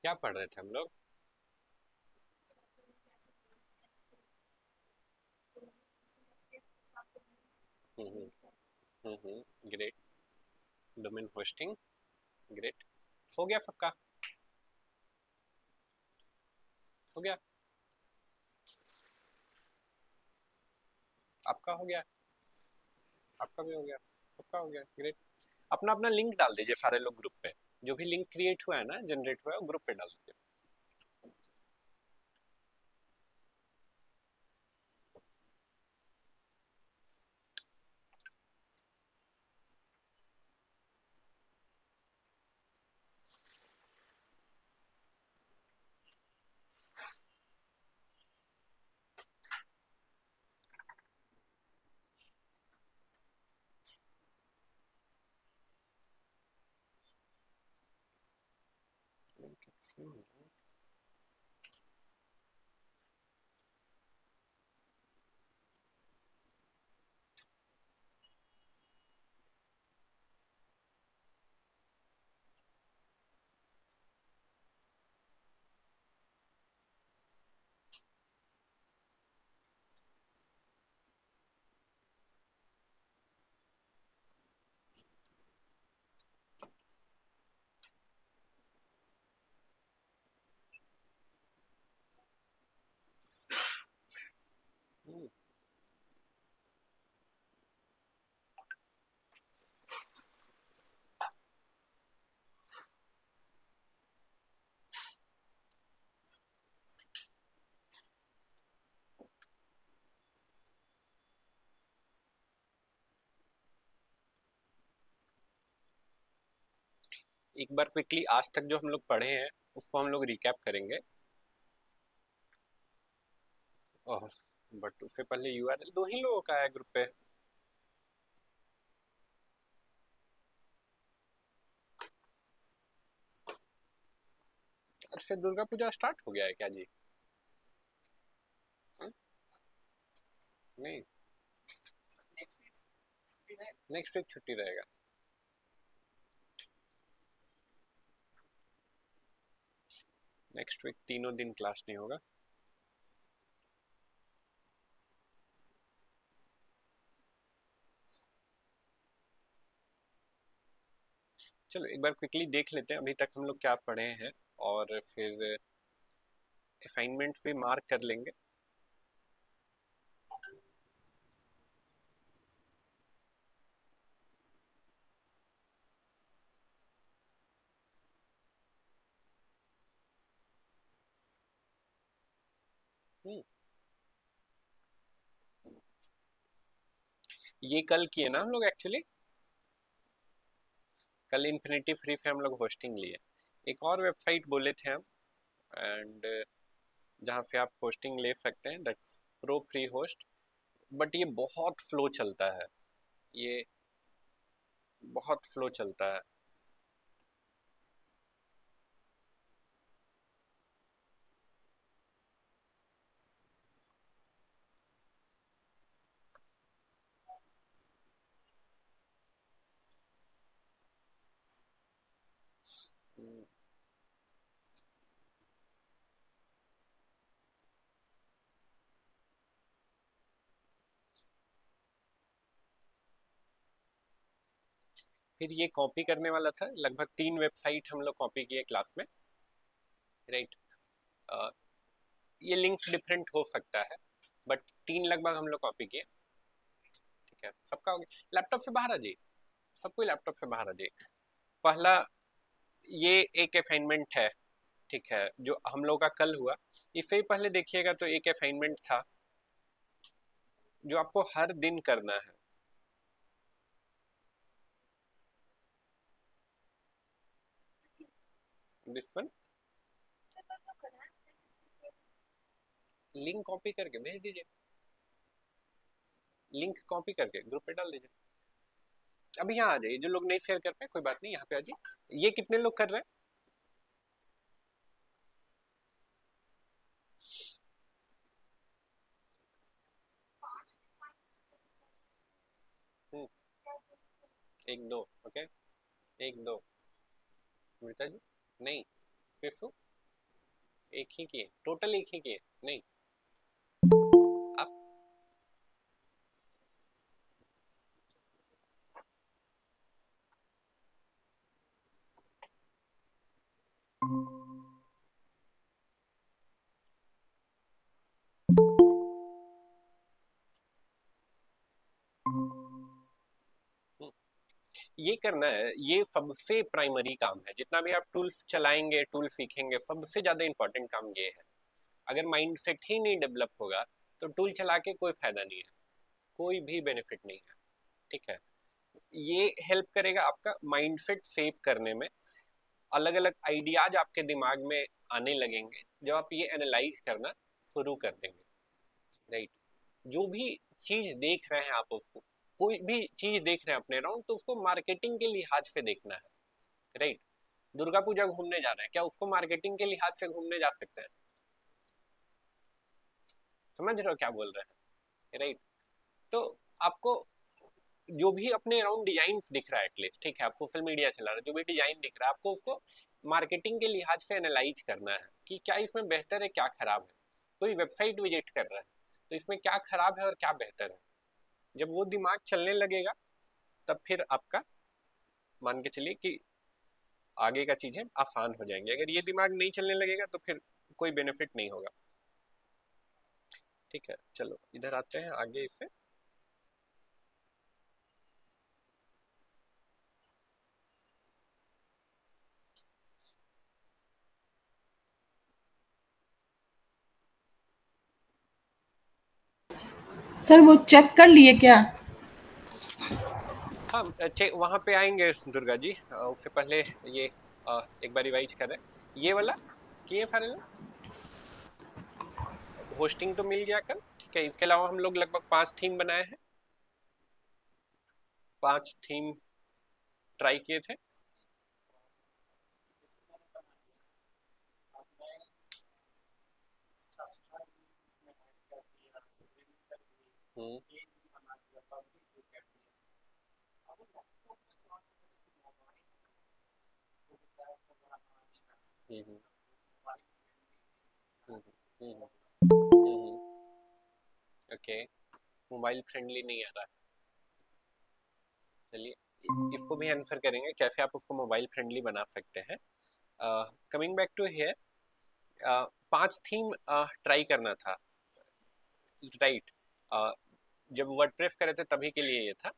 क्या पढ़ रहे थे हम लोग? हम्म। ग्रेट। Domain hosting. ग्रेट। हो गया सबका? हो गया? आपका हो गया? आपका भी हो गया? सबका हो गया? ग्रेट। अपना अपना लिंक डाल दीजिए सारे लोग ग्रुप पे। जो भी लिंक क्रिएट हुआ है ना, जनरेट हुआ है, वो ग्रुप पे डाल दीजिए। हम्म, एक बार क्विकली आज तक जो हम लोग पढ़े हैं उसको हम लोग रिकैप करेंगे। ओह, बट उससे पहले यूआरएल दो ही लोगों का है ग्रुप पे। और फिर दुर्गा पूजा स्टार्ट हो गया है क्या जी? हाँ? नहीं, नेक्स्ट वीक छुट्टी रहेगा। नेक्स्ट वीक तीनों दिन क्लास नहीं होगा। चलो एक बार क्विकली देख लेते हैं अभी तक हम लोग क्या पढ़े हैं, और फिर असाइनमेंट्स भी मार्क कर लेंगे। हम्म, ये कल किए ना हम लोग एक्चुअली। कल इन्फिनिटी फ्री से हम लोग होस्टिंग लिए। एक और वेबसाइट बोले थे हम, एंड जहाँ से आप होस्टिंग ले सकते हैं, that's pro free host. But ये बहुत स्लो चलता है। ये बहुत स्लो चलता है। हम्म, फिर ये कॉपी करने वाला था, लगभग 3 वेबसाइट हम लोग कॉपी किए क्लास में। राइट। ये लिंक्स डिफरेंट हो सकता है, बट 3 लगभग हम लोग कॉपी किए। ठीक है, सबका हो गया? लैपटॉप से बाहर आ जाइए। सबको लैपटॉप से बाहर आ जाइए। पहला, ये एक असाइनमेंट है। ठीक है, जो हम लोग का कल हुआ। इससे ही पहले देखिएगा तो एक असाइनमेंट था जो आपको हर दिन करना है। This one. लिंक कॉपी करके भेज दीजिए। लिंक कॉपी करके ग्रुप पे डाल दीजिए। अभी यहाँ आ जाइए, जो लोग नहीं शेयर कर पाए कोई बात नहीं, यहाँ पे आ जाइए। ये कितने लोग कर रहे हैं? हम्म, एक दो। ओके। एक दो। मृता जी? नहीं। फिर सु? एक ही किए, टोटल एक ही किए? नहीं, आप ये करना है, ये सबसे प्राइमरी काम है। जितना भी आप टूल्स चलाएंगे, टूल सीखेंगे, सबसे ज्यादा इंपॉर्टेंट काम ये है। अगर माइंड सेट ही नहीं डेवलप होगा तो टूल चला के कोई फायदा नहीं है, कोई भी बेनिफिट नहीं है। ठीक है, ये हेल्प करेगा आपका माइंडसेट सेव करने में। अलग अलग आइडियाज आपके दिमाग में आने लगेंगे जब आप ये एनालाइज करना शुरू कर देंगे। राइट, जो भी चीज देख रहे हैं आप, उसको कोई भी चीज देख रहे हैं अपने अराउंड, तो उसको मार्केटिंग के लिहाज से देखना है। राइट, दुर्गा पूजा घूमने जा रहे हैं, क्या उसको मार्केटिंग के लिहाज से घूमने जा सकते हैं? समझ रहे हो क्या बोल रहे हैं? राइट, तो आपको जो भी अपने अराउंड डिजाइन दिख रहा है एटलीस्ट, ठीक है, आप सोशल मीडिया चला रहे हैं, जो भी डिजाइन दिख रहा है आपको, उसको मार्केटिंग के लिहाज से एनालाइज करना है कि क्या इसमें बेहतर है, क्या खराब है। कोई वेबसाइट विजिट कर रहा है तो इसमें क्या खराब है और क्या बेहतर है। जब वो दिमाग चलने लगेगा तब फिर आपका, मान के चलिए कि आगे का चीजें आसान हो जाएंगी। अगर ये दिमाग नहीं चलने लगेगा तो फिर कोई बेनिफिट नहीं होगा। ठीक है, चलो इधर आते हैं आगे इससे। सर वो चेक कर लिए क्या? हाँ, वहां पे आएंगे दुर्गा जी। उससे पहले ये एक बार रिवाइज कर रहे हैं ये वाला, किए सारे लोग। होस्टिंग तो मिल गया कल, ठीक है। इसके अलावा हम लोग लगभग 5 थीम बनाए हैं, 5 थीम ट्राई किए थे। हम्म हम्म हम्म हम्म ओके, मोबाइल फ्रेंडली नहीं आ रहा। चलिए इसको भी आंसर करेंगे कैसे आप उसको मोबाइल फ्रेंडली बना सकते हैं। Coming back to here, 5 theme try करना था। राइट, जब वर्डप्रेस करे थे तभी के लिए ये था।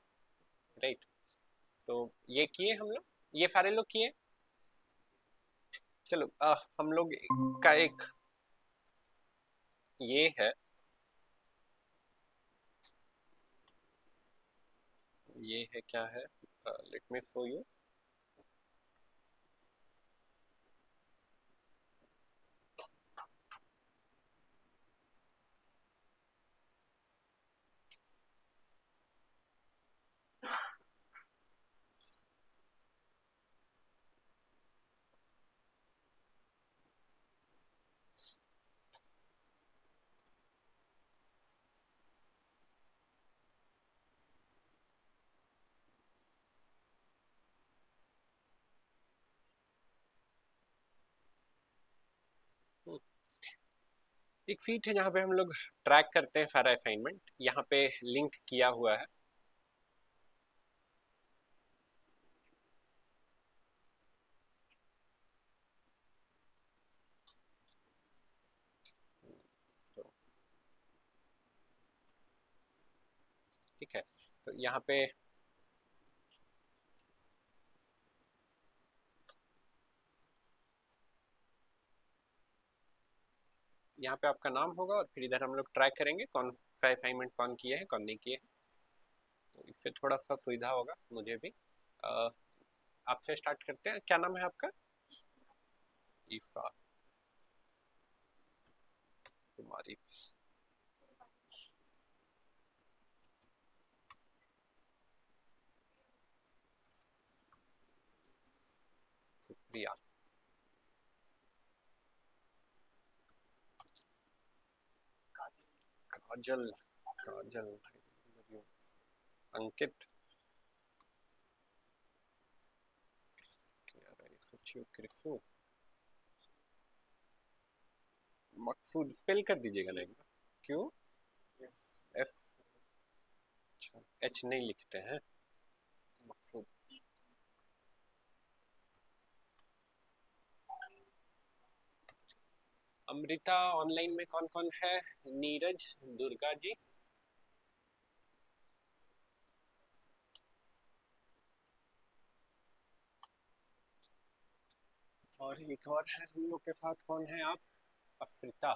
राइट, तो ये किए हम लोग, ये सारे लोग किए। चलो हम लोग का एक ये है, ये है क्या है, लेट मी शो यू। एक फीट है जहाँ पे हम लोग ट्रैक करते हैं सारा असाइनमेंट, यहाँ पे लिंक किया हुआ है। तो ठीक है, तो यहाँ पे आपका नाम होगा और फिर इधर हम लोग ट्रैक करेंगे कौन सा असाइनमेंट कौन किए हैं कौन नहीं किए हैं। तो इससे थोड़ा सा सुविधा होगा मुझे भी। अ, आपसे स्टार्ट करते हैं, क्या नाम है आपका? ईसा कुमारी, सुप्रिया, काजल, काजल, अंकित, सचिव, कृषु, मकसूद स्पेल कर दीजिएगा ना एक बार। क्यू एफ, अच्छा एच नहीं लिखते हैं, मकसूद। अमृता ऑनलाइन में कौन कौन है? नीरज, दुर्गा जी, और एक और है हम लोग के साथ, कौन है आप? अफ्रीता।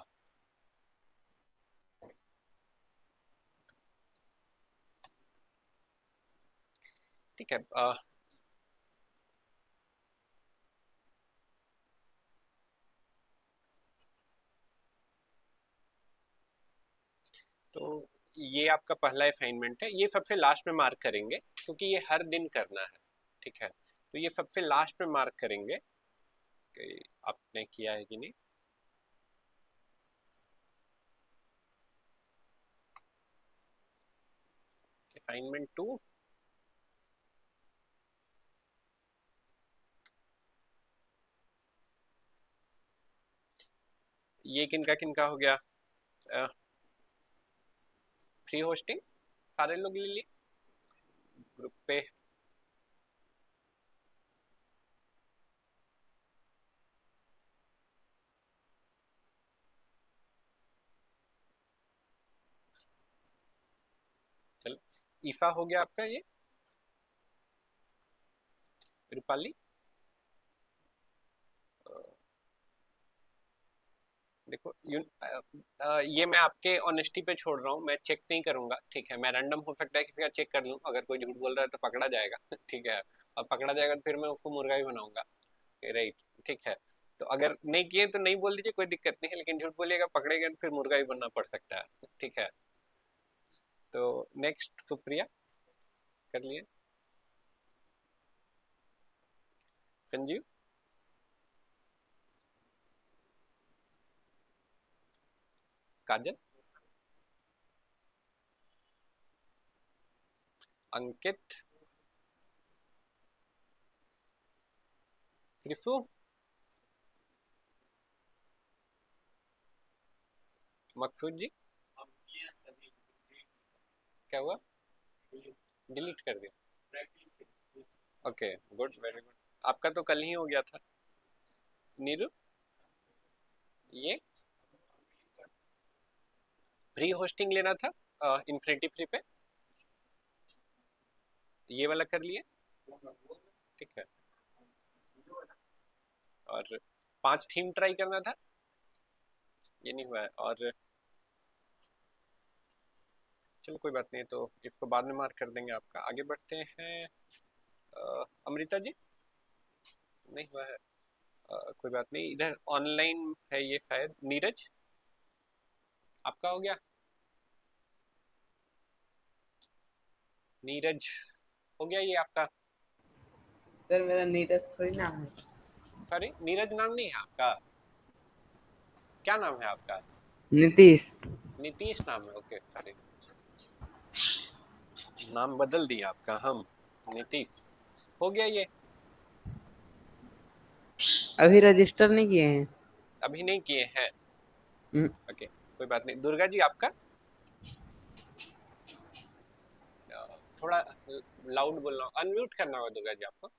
ठीक है। तो ये आपका पहला असाइनमेंट है, ये सबसे लास्ट में मार्क करेंगे क्योंकि ये हर दिन करना है। ठीक है, तो ये सबसे लास्ट में मार्क करेंगे कि आपने किया है कि नहीं। असाइनमेंट 2, ये किनका किनका हो गया? फ्री होस्टिंग सारे लोग ले लिए ग्रुप पे। चलो, ईसा हो गया आपका ये। रूपाली, देखो ये मैं आपके ऑनेस्टी पे छोड़ रहा हूँ, मैं चेक नहीं करूंगा। ठीक है, मैं रैंडम हो सकता है किसी का चेक कर लूँ, अगर कोई झूठ बोल रहा है तो पकड़ा जाएगा। ठीक है, और पकड़ा जाएगा तो फिर मैं उसको मुर्गा ही बनाऊंगा। राइट, ठीक है। तो अगर नहीं किए तो नहीं बोल दीजिए, कोई दिक्कत नहीं है, लेकिन झूठ बोलिएगा पकड़ेगा तो फिर मुर्गा ही बनना पड़ सकता है। ठीक है, तो नेक्स्ट सुप्रिया कर लिए। संजीव, काजल, अंकित, क्रिसु, मकसूद जी, क्या हुआ? डिलीट कर दिया? Okay, good, very good. आपका तो कल ही हो गया था। नीरू, ये फ्री होस्टिंग लेना था इन्फिनिटी फ्री पे, ये वाला कर लिए। ठीक है, और 5 थीम ट्राई करना था, ये नहीं हुआ है। और चलो कोई बात नहीं, तो इसको बाद में मार्क कर देंगे आपका। आगे बढ़ते हैं। अमृता जी, नहीं हुआ है। कोई बात नहीं, इधर ऑनलाइन है ये शायद। नीरज, आपका हो गया? नीरज हो गया ये आपका? सर मेरा नीरज थोड़ी नाम है। सॉरी, नीरज नाम नहीं है आपका, क्या नाम है आपका? नीतीश। नीतीश नाम है, ओके सॉरी, नाम बदल दिया आपका हम। नीतीश हो गया ये। अभी रजिस्टर नहीं किए हैं। अभी नहीं किए हैं, हम्म, ओके कोई बात नहीं। दुर्गा जी आपका? थोड़ा लाउड बोलना, अनम्यूट करना होगा दुर्गा जी आपको।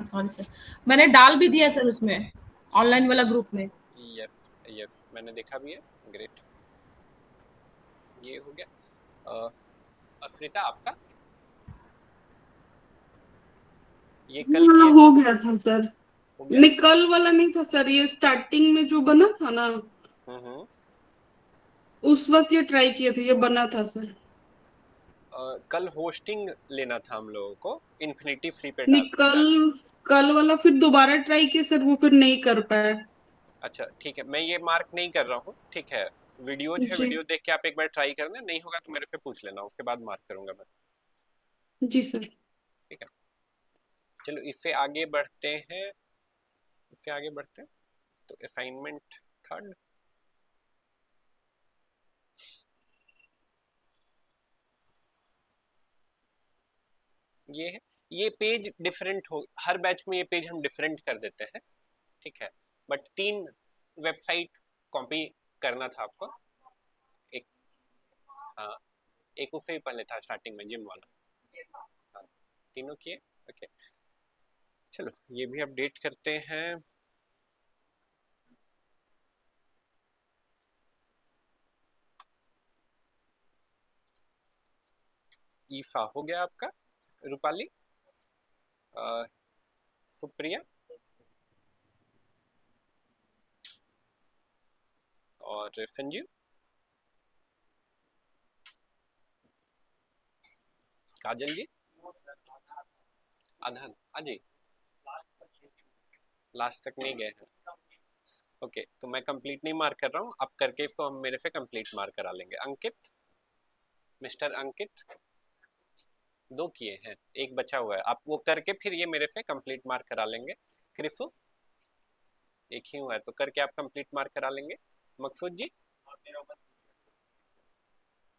सॉरी सर, मैंने डाल भी दिया सर उसमें, ऑनलाइन वाला ग्रुप में। यस यस, मैंने देखा भी है। ग्रेट, ये हो गया। अफ्रीता आपका? ये कल हाँ किए थे? हो गया था सर। हो गया। नहीं कल वाला नहीं था सर, ये स्टार्टिंग में जो बना था ना, हम्म। उस वक्त ये ट्राई किए थे, ये बना था सर। कल होस्टिंग लेना था हम लोगों को, इन्फिनिटी फ्री पे नहीं कल, जाके। कल वाला फिर दोबारा ट्राई किए सर, वो फिर नहीं कर पाए। अच्छा ठीक है, मैं ये मार्क नहीं कर रहा हूँ। ठीक है, वीडियोज है, जी। वीडियो देख के आप एक बार ट्राई करना, नहीं होगा तो मेरे से पूछ लेना, उसके बाद मार्क करूंगा मैं। जी सर। ठीक है, चलो इससे आगे बढ़ते हैं। इससे आगे बढ़ते हैं, तो असाइनमेंट 3, ये है। ये पेज डिफरेंट हो, हर बैच में ये पेज हम डिफरेंट कर देते हैं। ठीक है, बट 3 वेबसाइट कॉपी करना था आपको। एक, हाँ, एक उसे ही पहले था स्टार्टिंग में, जिम वाला। हाँ, तीनों किए। ओके, चलो ये भी अपडेट करते हैं। ईफा हो गया आपका, रूपाली, सुप्रिया और संजीव, काजल जी, आधान अजय लास्ट तक नहीं गए हैं। ओके, तो मैं कंप्लीट नहीं मार्क कर रहा हूँ, आप करके इसको हम मेरे से कंप्लीट मार्क करा लेंगे। अंकित, मिस्टर अंकित, 2 किए हैं, एक बचा हुआ है, आप वो करके फिर ये मेरे से कंप्लीट मार्क करा लेंगे। क्रिसु, एक ही हुआ है, तो करके आप कंप्लीट मार्क करा लेंगे। मकसूद जी,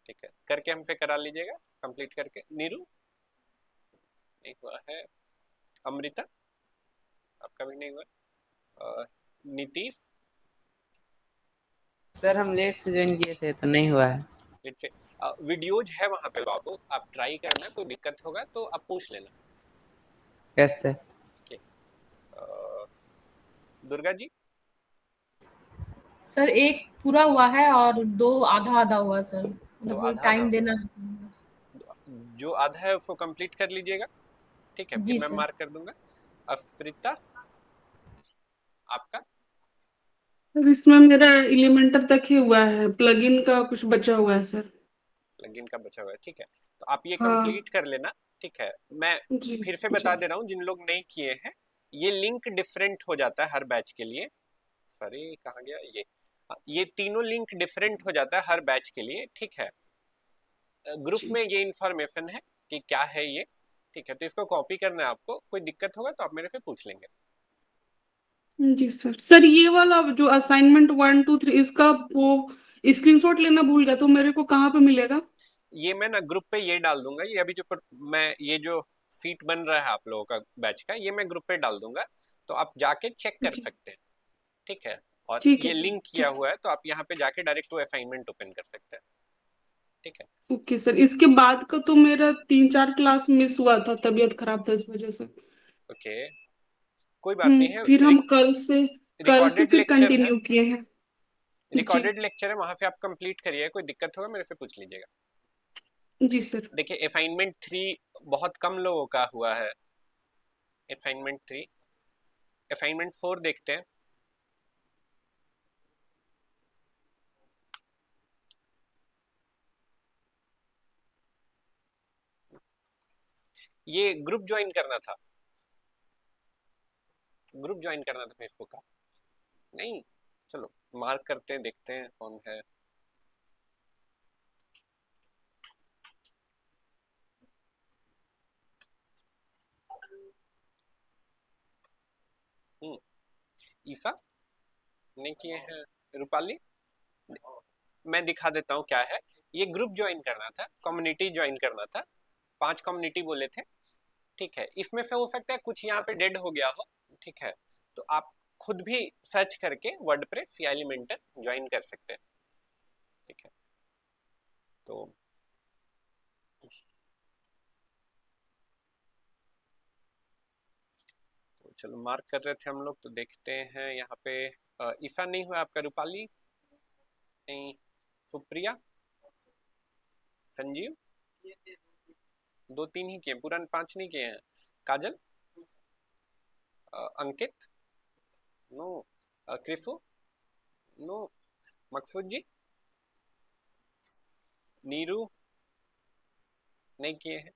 ठीक है, करके हमसे करा लीजिएगा कंप्लीट करके। नीरू, नहीं हुआ है। अमृता, आपका भी नहीं हुआ। नीतीश, सर हम लेट से ज्वाइन किए थे तो नहीं हुआ है। लेट से वीडियोज है वहां पे बाबू, आप ट्राई करना, कोई दिक्कत होगा तो आप पूछ लेना। कैसे? दुर्गा जी, सर एक पूरा हुआ है और 2 आधा-आधा हुआ है सर, तो मतलब आधा आधा, टाइम देना। जो आधा है उसको कंप्लीट कर लीजिएगा, ठीक है, फिर जी मैं सर। मार्क कर दूंगा। अफ्रीता, आपका सर इसमें मेरा एलिमेंटर तक ही हुआ है, प्लगइन का कुछ बचा हुआ है सर। लगिन का बचा हुआ है, ठीक है, तो आप ये हाँ कंप्लीट कर लेना। ठीक है, मैं जी फिर से जी। बता दे रहा हूँ जिन लोग नहीं किए हैं, ये लिंक डिफरेंट हो जाता है हर बैच के लिए। सॉरी, कहाँ गया ये, ये तीनों लिंक डिफरेंट हो जाता है हर बैच के लिए, ठीक है। ग्रुप जी में ये इंफॉर्मेशन है कि क्या है ये, ठीक है, तो इसको कॉपी करना है आपको, कोई दिक्कत होगा तो आप मेरे से पूछ लेंगे। जी सर। सर ये वाला जो असाइनमेंट 1 2 3 इसका वो स्क्रीनशॉट लेना भूल गया, तो मेरे को कहाँ पे मिलेगा? ये मैं ना ग्रुप पे ये डाल दूंगा, ये अभी जो मैं ये जो सीट बन रहा है आप लोगों का बैच का, ये मैं ग्रुप पे डाल दूंगा, तो आप जाके चेक कर जी सकते हैं, ठीक है। और ठीक है ये सर, लिंक किया ठीक है। हुआ है, तो आप यहाँ पे जाके डायरेक्ट वो असाइनमेंट ओपन कर सकते हैं, ठीक है। ओके सर, इसके बाद का तो मेरा 3 4 क्लास मिस हुआ था, तबीयत खराब था इस वजह से। ओके, कोई बात नहीं है। फिर हम कल से रिकॉर्डेड फिर लेक्चर है, कंटिन्यू किए हैं। जी रिकॉर्डेड लेक्चर है, वहां से आप कंप्लीट करिए, कोई दिक्कत होगा मेरे से पूछ लीजिएगा। जी सर। देखिए असाइनमेंट 3 बहुत कम लोगों का हुआ है। असाइनमेंट 3, असाइनमेंट 4 देखते हैं। ये ग्रुप ज्वाइन करना था, ग्रुप ज्वाइन करना था फेसबुक का, नहीं, चलो मार्क करते हैं, देखते हैं कौन है। ईसा, नहीं किए हैं। रूपाली, मैं दिखा देता हूँ क्या है। ये ग्रुप ज्वाइन करना था, कम्युनिटी ज्वाइन करना था, 5 कम्युनिटी बोले थे, ठीक है। इसमें से हो सकता है कुछ यहाँ पे डेड हो गया हो, ठीक है, तो आप खुद भी सर्च करके वर्डप्रेस या एलिमेंटर ज्वाइन कर सकते हैं, ठीक है। तो चलो मार्क कर रहे थे हम लोग, तो देखते हैं यहाँ पे। ईसा नहीं हुआ आपका, रूपाली नहीं, सुप्रिया, संजीव, 2 3 ही किए, पूरा 5 नहीं किए हैं। काजल, अंकित, नो, क्रिसु, नो, मकसूद जी, नीरू, नहीं किए हैं।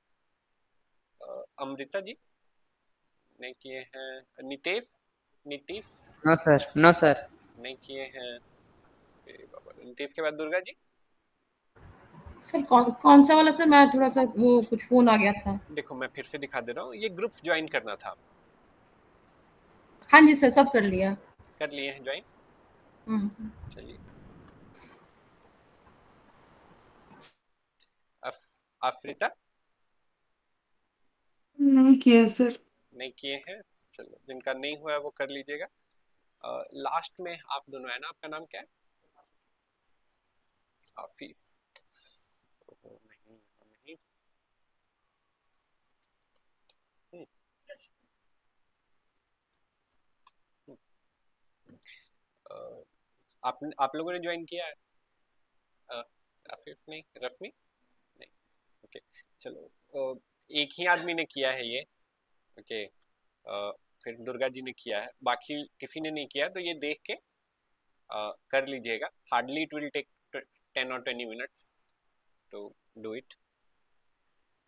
अमृता जी, नहीं किए हैं। Nitesh, Nitish, no sir, no sir. नहीं किए हैं। अरे बाबा, नीतीश के बाद दुर्गा जी। सर कौन सा वाला सर? मैं थोड़ा-सा वो कुछ फ़ोन आ गया था। देखो मैं फिर से दिखा दे रहा हूँ, ये ग्रुप्स ज्वाइन करना था, हाँ जी सर, सब कर लिया। कर लिए हैं ज्वाइन, हुँ। चलिए। अफ्रीता, नहीं किया सर। नहीं किए हैं, चलो जिनका नहीं हुआ है वो कर लीजिएगा। लास्ट में आप दोनों है ना, आपका नाम क्या है? आफिस, नहीं नहीं, आप लोगों ने ज्वाइन किया है? आफिफ नहीं, रश्मि नहीं, ओके चलो, एक ही आदमी ने किया है ये, ओके, फिर दुर्गा जी ने किया है, बाकी किसी ने नहीं किया, तो ये देख के कर लीजिएगा, हार्डली इट विल टेक 10 और 20 minutes to do it.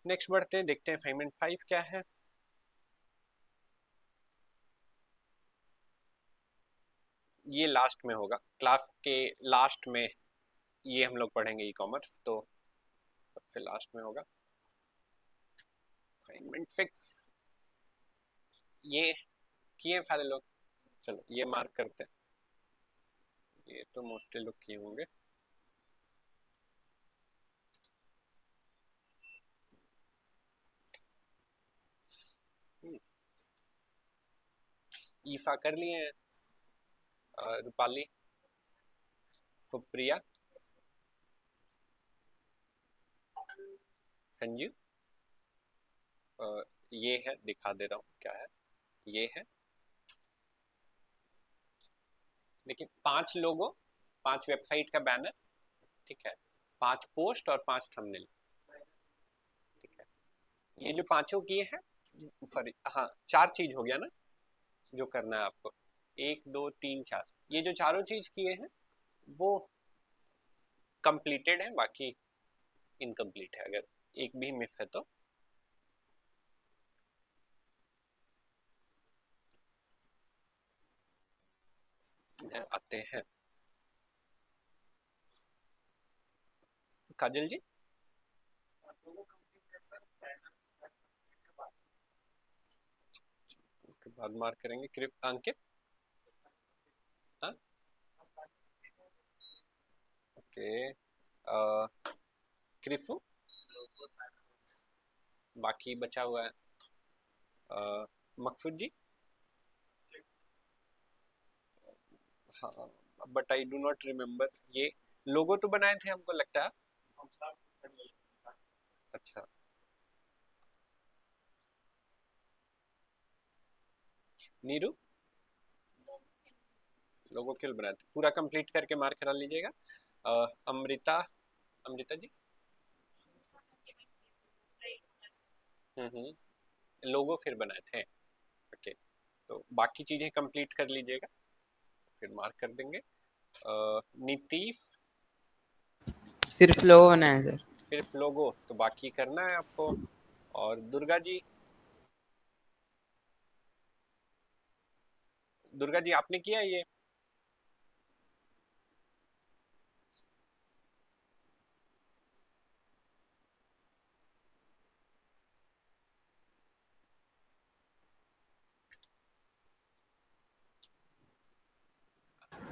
Next बढ़ते हैं, देखते हैं असाइनमेंट 5 क्या है। ये लास्ट में होगा, क्लास के लास्ट में ये हम लोग पढ़ेंगे ई कॉमर्स, तो सबसे लास्ट में होगा असाइनमेंट 6। ये किए सारे लोग, चलो ये मार्क करते हैं, ये तो मोस्टली लोग किए होंगे। ईफा कर लिए हैं, रूपाली, सुप्रिया, संजीव, ये है, दिखा दे रहा हूँ क्या है, ये है, देखिए 5 लोगो, 5 वेबसाइट का बैनर, ठीक है, 5 पोस्ट और 5 थंबनेल, ठीक है। ये जो पांचों किए हैं, सॉरी हाँ 4 चीज हो गया ना जो करना है आपको, 1 2 3 4, ये जो चारों चीज किए हैं वो कंप्लीटेड है, बाकी इनकम्प्लीट है, अगर एक भी मिस है तो। इधर आते हैं, काजल जी उसके बाद मार्क करेंगे, अंकित, हाँ ओके, क्रिसु, बाकी बचा हुआ है मकसूद जी, हाँ but I do not remember, ये लोगो तो बनाए थे हमको लगता है, अच्छा नीरू, लोगो क्यों बनाए थे, पूरा कंप्लीट करके मार्क करा लीजिएगा। अमृता, अमृता जी, लोगो फिर बनाए थे, ओके, तो बाकी चीजें कंप्लीट कर लीजिएगा, फिर मार्क कर देंगे। नीतीश, सिर्फ लोगो बनाया सर। सिर्फ लोगो, तो बाकी करना है आपको। और दुर्गा जी, दुर्गा जी आपने किया ये?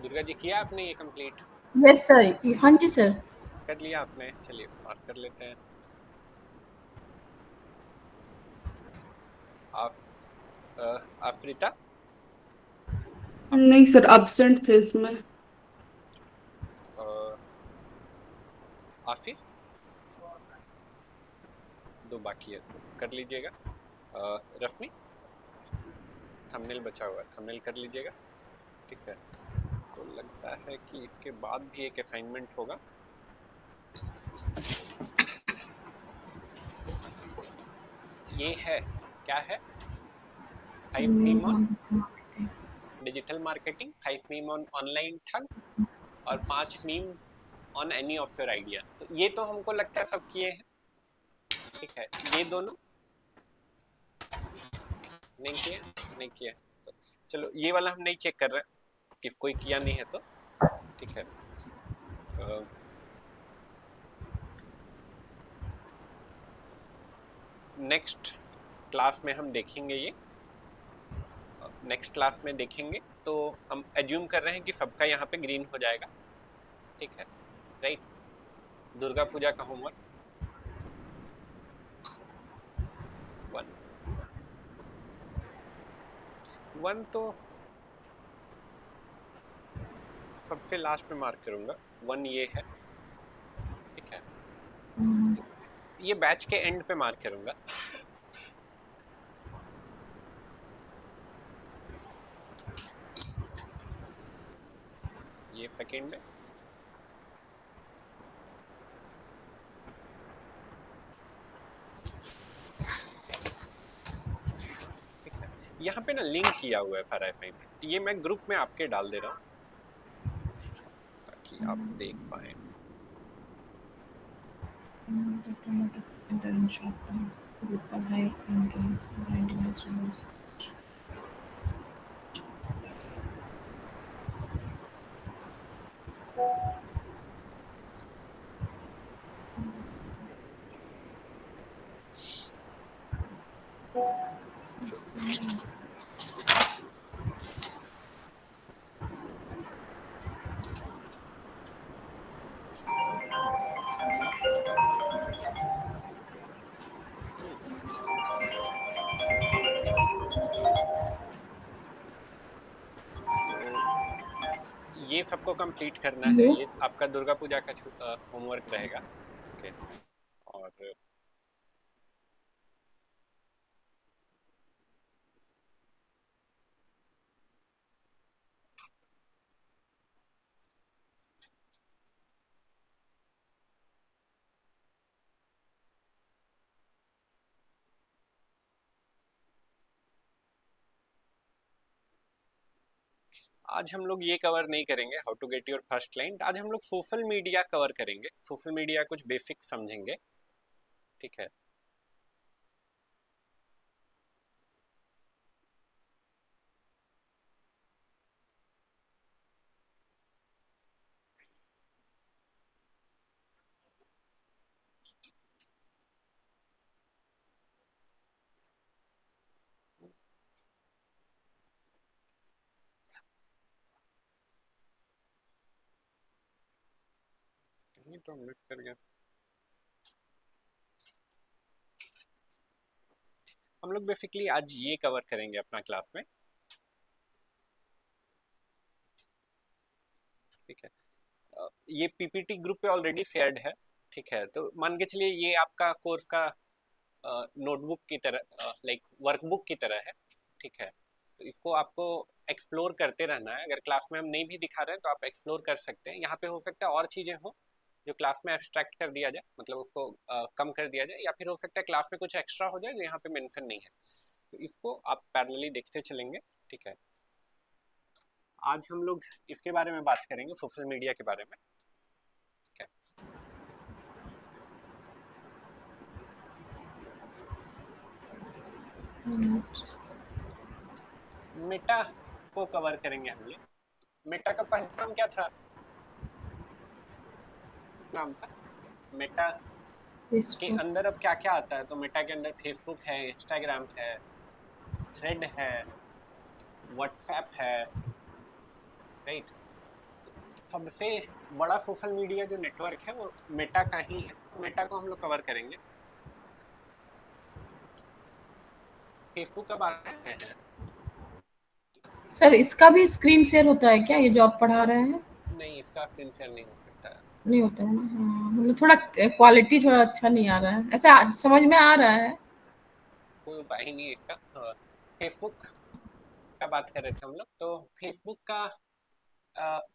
दुर्गा जी किया आपने ये कंप्लीट? यस सर, हाँ जी सर। कर लिया आपने, चलिए मार्क कर लेते हैं। आफरीता, नहीं सर, एब्सेंट थे इसमें। आसिफ, 2 बाकी है तो कर लीजिएगा। रश्मि, थंबनेल बचा हुआ है, थंबनेल कर लीजिएगा, ठीक है। तो लगता है कि इसके बाद भी एक असाइनमेंट होगा, ये है, क्या है, 5 meme on digital marketing, 5 meme on online ठग, और 5 meme on any of your ideas. तो ये तो हमको लगता है सब किए हैं, ठीक है। ये दोनों नहीं किए, नहीं किए, तो चलो ये वाला हम नहीं चेक कर रहे हैं कि कोई किया नहीं है तो, ठीक है। नेक्स्ट क्लास में हम देखेंगे ये, नेक्स्ट क्लास में देखेंगे, तो हम एज्यूम कर रहे हैं कि सबका यहाँ पे ग्रीन हो जाएगा, ठीक है, राइट। दुर्गा पूजा का होमवर्क 1 तो सबसे लास्ट में मार्क करूंगा, 1 ये है, ये बैच के एंड पे मार्क करूंगा। ये सेकेंड में, ठीक है। यहाँ पे ना लिंक किया हुआ है सारा असाइनमेंट, ये मैं ग्रुप में आपके डाल दे रहा हूँ ताकि आप देख पाए। तो ये सबको कंप्लीट करना है, ये आपका दुर्गा पूजा का होमवर्क रहेगा। ओके, और आज हम लोग ये कवर नहीं करेंगे how to get your first client. आज हम लोग सोशल मीडिया कवर करेंगे, सोशल मीडिया कुछ बेसिक समझेंगे, ठीक है। नहीं तो मिस कर गया। हम लोग बेसिकली आज ये कवर करेंगे अपना क्लास में, ठीक है। ये पीपीटी ग्रुप पे ऑलरेडी शेयर्ड है, ठीक है। तो मान के चलिए ये आपका कोर्स का नोटबुक की तरह, लाइक वर्कबुक की तरह है, ठीक है। तो इसको आपको एक्सप्लोर करते रहना है। अगर क्लास में हम नहीं भी दिखा रहे हैं तो आप एक्सप्लोर कर सकते हैं। यहाँ पे हो सकता है और चीज़ें हो जो क्लास में एब्स्ट्रैक्ट कर दिया जाए, मतलब उसको कम कर दिया जाए, या फिर हो सकता है क्लास में कुछ एक्स्ट्रा हो जाए जो यहाँ पे मेंशन नहीं है। तो इसको आप पैरेलली देखते चलेंगे, ठीक है। आज हम लोग इसके बारे में बात करेंगे, सोशल मीडिया के बारे में, ठीक है। मेटा को कवर करेंगे हम लोग। मेटा का पहला नाम क्या था? नाम था मेटा के अंदर अब क्या क्या आता है? तो मेटा के अंदर फेसबुक है, इंस्टाग्राम है, थ्रेड है, व्हाट्सएप है, राइट। सबसे बड़ा सोशल मीडिया जो नेटवर्क है वो मेटा का ही है। मेटा को हम लोग कवर करेंगे। फेसबुक कब आता है? सर इसका भी स्क्रीन शेयर होता है क्या, ये जो आप पढ़ा रहे हैं? नहीं, इसका स्क्रीन शेयर नहीं हो सकता है। नहीं होता है ना? हाँ, मतलब थोड़ा क्वालिटी थोड़ा अच्छा नहीं आ रहा है, ऐसे समझ में आ रहा है। कोई उपाय ही नहीं है इसका। फेसबुक का बात कर रहे थे हम लोग। तो फेसबुक का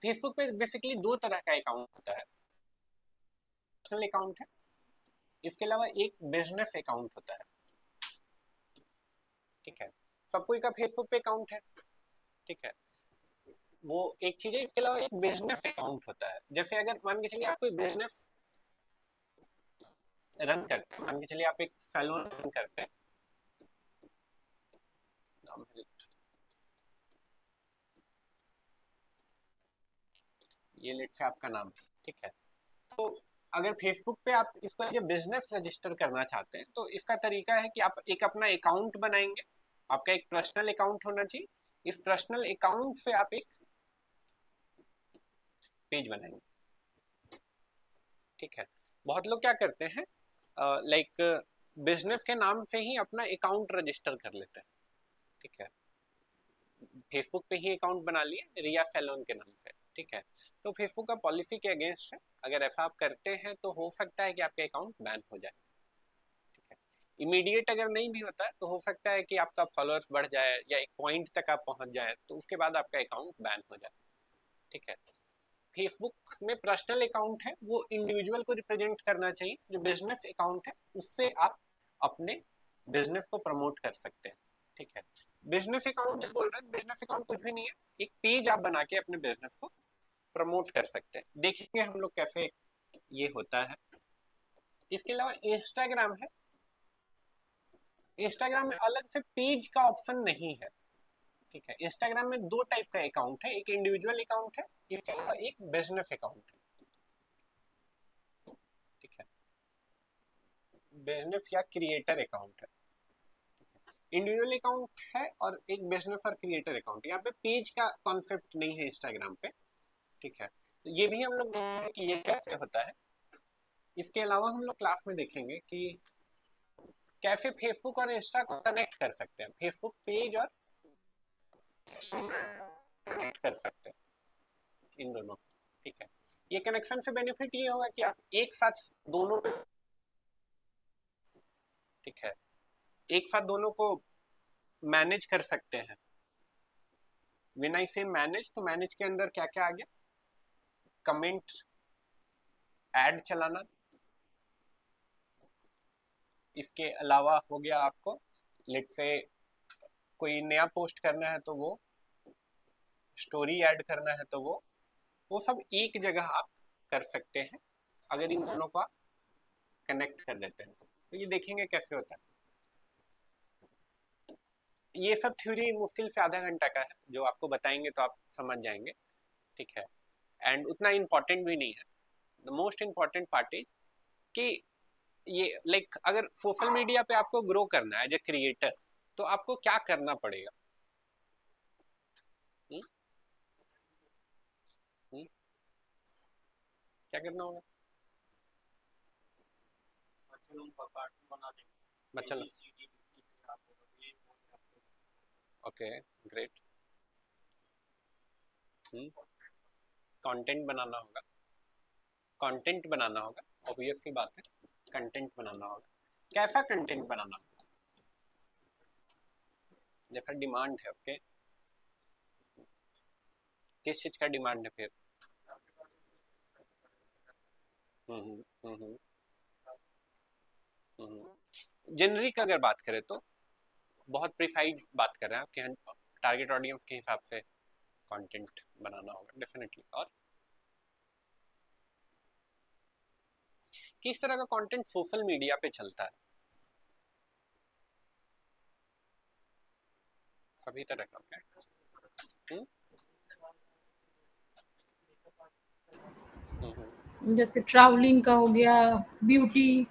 फेसबुक पे बेसिकली दो तरह का अकाउंट होता है। पर्सनल अकाउंट है, इसके अलावा एक बिजनेस अकाउंट होता है, ठीक है। सब कोई का फेसबुक पे अकाउंट है, ठीक है। वो एक चीज है। इसके अलावा एक बिजनेस अकाउंट होता है। जैसे अगर मान के चलिए आप कोई बिजनेस रन करते हैं, मान के चलिए आप एक सैलून रन करते हैं, ये लेट से आपका नाम है, ठीक है। तो अगर फेसबुक पे आप इसको ये बिजनेस रजिस्टर करना चाहते हैं तो इसका तरीका है कि आप एक अपना अकाउंट बनाएंगे। आपका एक पर्सनल अकाउंट होना चाहिए। इस पर्सनल अकाउंट से आप एक पेज बनाएंगे, ठीक है। बहुत लोग क्या करते हैं, लाइक बिजनेस के नाम से ही अपना अकाउंट रजिस्टर कर लेते हैं, ठीक है। फेसबुक पे ही अकाउंट बना लिए रिया सैलून के नाम से, ठीक है। तो फेसबुक का पॉलिसी के अगेंस्ट है। अगर ऐसा आप करते हैं तो हो सकता है कि आपके अकाउंट बैन हो जाए, इमीडिएट अगर नहीं भी होता है तो हो सकता है कि आपका फॉलोअर्स बढ़ जाए या एक पॉइंट तक आप पहुंच जाए, तो उसके बाद आपका अकाउंट बैन हो जाए। ठीक है, फेसबुक में पर्सनल अकाउंट है, वो इंडिविजुअल को रिप्रेजेंट करना चाहिए। जो बिजनेस अकाउंट है उससे आप अपने बिजनेस को प्रमोट कर सकते हैं। ठीक है, बिजनेस अकाउंट जो बोल रहे हैं, बिजनेस अकाउंट कुछ भी नहीं है, एक पेज आप बना के अपने बिजनेस को प्रमोट कर सकते हैं। देखेंगे हम लोग कैसे ये होता है। इसके अलावा इंस्टाग्राम है, इंस्टाग्राम में अलग से पेज का ऑप्शन नहीं है। ठीक है, इंस्टाग्राम में दो टाइप का अकाउंट है, एक इंडिविजुअल अकाउंट है, इसके अलावा एक बिजनेस अकाउंट है। ठीक है, बिजनेस या क्रिएटर अकाउंट है। इंडिविजुअल अकाउंट है और एक बिजनेस और क्रिएटर अकाउंट। यहाँ पे पेज का कॉन्सेप्ट नहीं है इंस्टाग्राम पे। ठीक है, तो ये भी हम लोग देखेंगे कि ये कैसे होता है। इसके अलावा हम लोग क्लास में देखेंगे कि कैसे फेसबुक और इंस्टा को कनेक्ट कर सकते हैं, फेसबुक पेज और कनेक्ट कर सकते हैं इन दोनों। ठीक है, ये कनेक्शन से बेनिफिट ये होगा कि आप एक साथ दोनों, ठीक है, एक साथ दोनों को मैनेज कर सकते हैं। व्हेन आई से मैनेज, तो मैनेज के अंदर क्या क्या आ गया, कमेंट, ऐड चलाना, इसके अलावा हो गया आपको लेट से कोई नया पोस्ट करना है तो वो, स्टोरी ऐड करना है तो वो सब एक जगह आप कर सकते हैं अगर इन दोनों को आप कनेक्ट कर देते हैं। तो ये देखेंगे कैसे होता है। ये सब थ्योरी मुश्किल से आधा घंटा का है, जो आपको बताएंगे तो आप समझ जाएंगे। ठीक है, एंड उतना इम्पोर्टेंट भी नहीं है। The most important part is कि ये लाइक अगर सोशल मीडिया पे आपको ग्रो करना है एज ए क्रिएटर, तो आपको क्या करना पड़ेगा। हुँ? हुँ? क्या करना होगा? Bachchan, okay great. कंटेंट बनाना होगा, कंटेंट बनाना होगा, ऑब्वियस सी बात है, कंटेंट बनाना होगा। कैसा कंटेंट बनाना होगा, जैसा डिमांड है। ओके, किस चीज का डिमांड है फिर? जेनरिक अगर बात करें तो बहुत प्रिसाइज बात कर रहे हैं आपके टारगेट ऑडियंस के हिसाब से कंटेंट बनाना होगा डेफिनेटली। और किस तरह का कंटेंट सोशल मीडिया पे चलता है? सभी तरह का। ओके, जैसे ट्रैवलिंग का हो गया, ब्यूटी।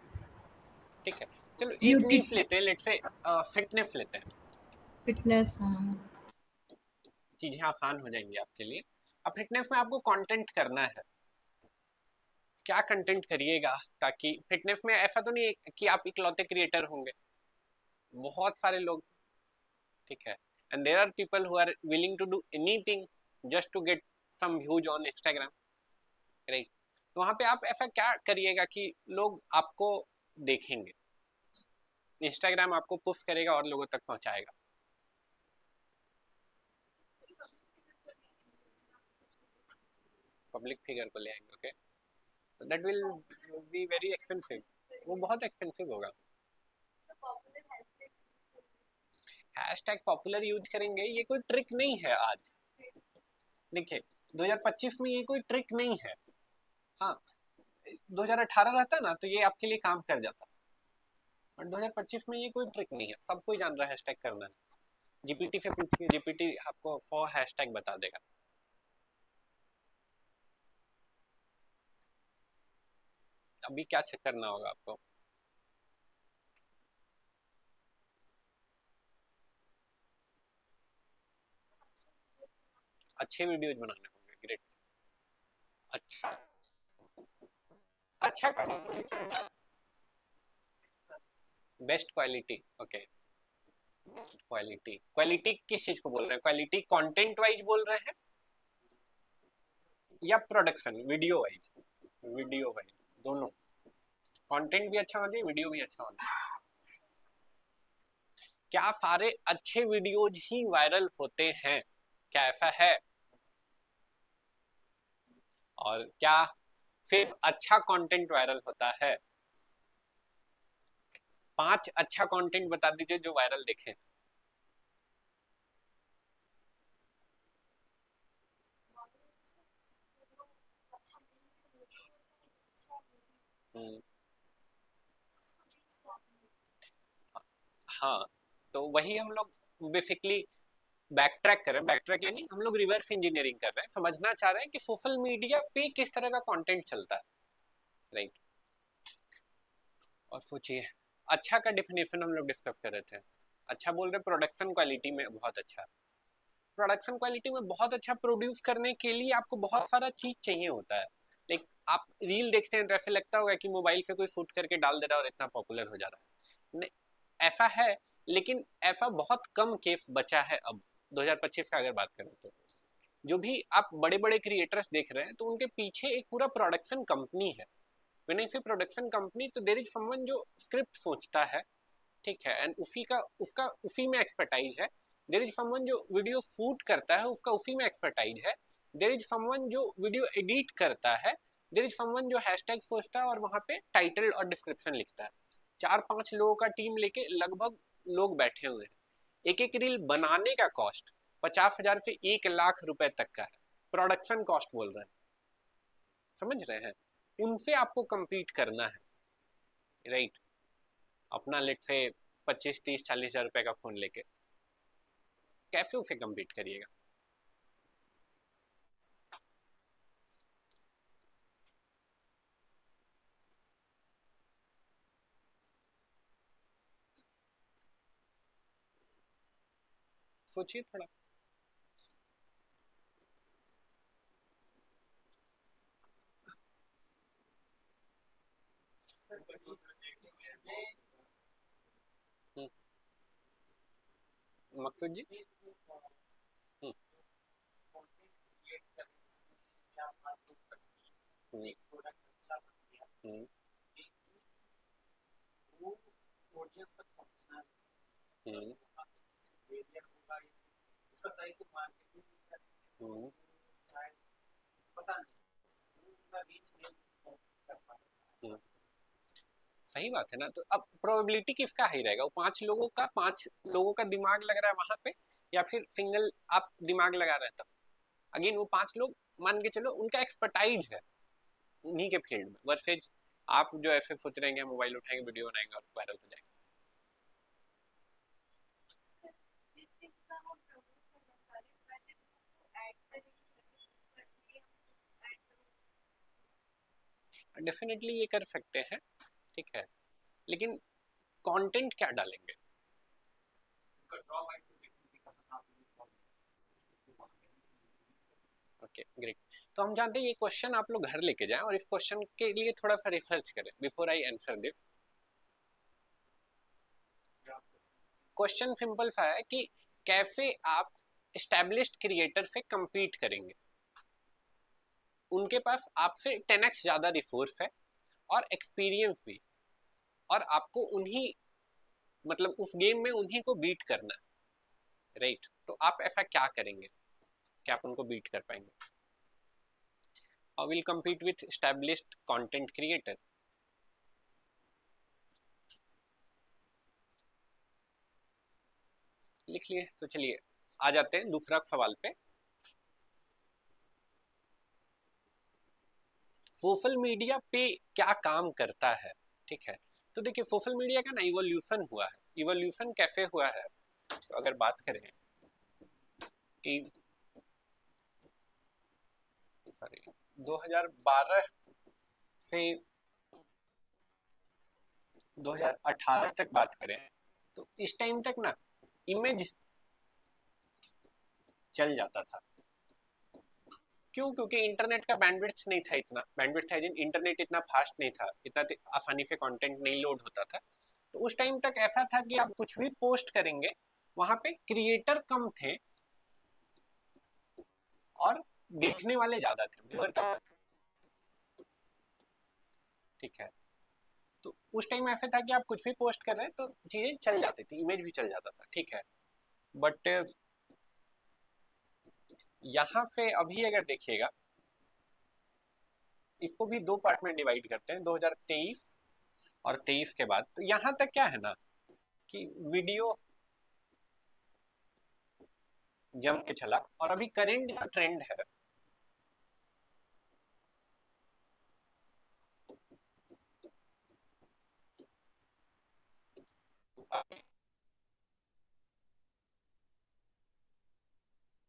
ठीक है, चलो एक ब्यूटी, नीश लेते हैं, लेट से फिटनेस लेते हैं, फिटनेस। चीजें आसान हो जाएंगी आपके लिए। अब फिटनेस में आपको कंटेंट करना है, क्या कंटेंट करिएगा ताकि फिटनेस में ऐसा तो नहीं है कि आप इकलौते क्रिएटर होंगे, बहुत सारे लोग। ठीक है, and there are people who are willing to do anything just to get some views on Instagram, right. तो वहां पे आप ऐसा क्या करिएगा कि लोग आपको देखेंगे, इंस्टाग्राम आपको पुश करेगा और लोगों तक पहुंचाएगा। पब्लिक फिगर को ले आएंगे, okay, that will be very expensive, वो बहुत एक्सपेंसिव होगा। हैशटैग पॉपुलर यूज करेंगे, ये कोई ट्रिक नहीं है आज। देखिए 2025 में ये कोई ट्रिक नहीं है। हाँ, 2018 रहता ना तो ये आपके लिए काम कर जाता, और 2025 में ये कोई ट्रिक नहीं है, सब कोई जान रहा है हैशटैग करना है। जीपीटी से पूछिए, जीपीटी आपको 100 हैशटैग बता देगा। अभी क्या चेक करना होगा आपको, अच्छे वीडियोज बनाने होंगे। ग्रेट, अच्छा अच्छा, best quality. Okay, quality, quality किस चीज को बोल रहे हैं? क्वालिटी कंटेंट वाइज बोल रहे हैं या production video wise? Video wise, दोनों। कंटेंट भी अच्छा होना चाहिए, वीडियो भी अच्छा होना चाहिए। क्या सारे अच्छे वीडियोज ही वायरल होते हैं? क्या ऐसा है? और क्या सिर्फ अच्छा कंटेंट वायरल होता है? 5 अच्छा कंटेंट बता दीजिए जो वायरल देखें। हाँ, तो वही हम लोग बेसिकली बैक ट्रैक कर रहे हैं, बैक ट्रैक यानी हम लोग रिवर्स इंजीनियरिंग कर रहे हैं, समझना चाह रहे हैं कि सोशल मीडिया पे किस तरह का कंटेंट चलता है, राइट। और सोचिए, अच्छा का डेफिनेशन हम लोग डिस्कस कर रहे थे। अच्छा बोल रहे प्रोडक्शन क्वालिटी में बहुत अच्छा। प्रोडक्शन क्वालिटी में बहुत अच्छा प्रोड्यूस करने के लिए आपको बहुत सारा चीज चाहिए होता है। लाइक आप रील देखते हैं तो ऐसे लगता होगा कि मोबाइल से कोई शूट करके डाल दे रहा है और इतना पॉपुलर हो जा रहा है। नहीं, ऐसा है, लेकिन ऐसा बहुत कम केस बचा है अब 2025 का अगर बात करें तो। जो भी आप बड़े बड़े क्रिएटर्स देख रहे हैं तो उनके पीछे एक पूरा प्रोडक्शन कंपनी है। व्हेन आई से प्रोडक्शन कंपनी, तो देयर इज समवन जो स्क्रिप्ट सोचता है, ठीक है, एंड उसी का उसका उसी में एक्सपर्टाइज है। देयर इज समवन जो वीडियो शूट करता है, उसका उसी में एक्सपर्टाइज है। देयर इज समवन जो वीडियो एडिट करता है। देयर इज समवन जो हैशटैग सोचता है और वहां पे टाइटल और डिस्क्रिप्शन लिखता है। 4-5 लोगों का टीम लेके लगभग लोग बैठे हुए हैं। एक एक रील बनाने का कॉस्ट 50,000 से 1 लाख रुपए तक का है। प्रोडक्शन कॉस्ट बोल रहे हैं, समझ रहे हैं? उनसे आपको compete करना है, राइट। अपना लेट से 25-30-40 हजार रुपए का फोन लेके कैसे उसे compete करिएगा? सोचिए थोड़ा। मकसूद जी, हम्म, हम्म, हम्म, हम्म, हम्म, हम्म। सही बात है ना। तो अब प्रोबेबिलिटी किसका हाई रहेगा? वो 5 लोगों का दिमाग लग रहा है वहां पे, या फिर सिंगल आप दिमाग लगा रहे हैं? तब अगेन वो 5 लोग मान के चलो उनका एक्सपर्टाइज है उन्हीं के फील्ड में, वर्सेज आप जो ऐसे सोच रहे हैं कि मोबाइल उठाएंगे वीडियो बनाएंगे और वायरल हो जाएंगे। डेफिनेटली ये कर सकते हैं, ठीक है, लेकिन कंटेंट क्या डालेंगे? Okay, great. तो हम जानते हैं ये क्वेश्चन आप लोग घर लेके जाएं और इस क्वेश्चन के लिए थोड़ा सा रिसर्च करें before I answer this. Question simple सा है कि कैसे आप एस्टैब्लिश्ड क्रिएटर से compete करेंगे। उनके पास आपसे 10x ज्यादा रिसोर्स है और एक्सपीरियंस भी, और आपको उन्हीं मतलब उस गेम में उन्हीं को बीट करना है, राइट। तो आप ऐसा क्या करेंगे कि आप उनको बीट कर पाएंगे? और will compete with established content creator। लिख लिए? तो चलिए आ जाते हैं दूसरा सवाल पे। सोशल मीडिया पे क्या काम करता है, ठीक है। तो देखिए सोशल मीडिया का ना इवोल्यूशन हुआ है। इवोल्यूशन कैसे हुआ है? तो अगर बात करें कि सॉरी 2012 से 2018 तक बात करें तो इस टाइम तक ना इमेज चल जाता था। क्यों? क्योंकि इंटरनेट का बैंडविड्थ नहीं था, इतना बैंडविड्थ था, इंटरनेट इतना फास्ट नहीं था, इतना आसानी से कंटेंट नहीं लोड होता था। तो उस टाइम तक ऐसा था कि आप कुछ भी पोस्ट करेंगे, वहां पे क्रिएटर कम थे और देखने वाले ज्यादा थे, व्यूअर कम थे, ठीक है। तो उस टाइम ऐसा था कि आप कुछ भी पोस्ट कर रहे हैं तो चीजें चल जाती थी, इमेज भी चल जाता था, ठीक है। बट यहाँ से अभी अगर देखिएगा, इसको भी दो पार्ट में डिवाइड करते हैं, 2023 और 23 के बाद। तो यहाँ तक क्या है ना कि वीडियो जम के चला, और अभी करेंट का ट्रेंड है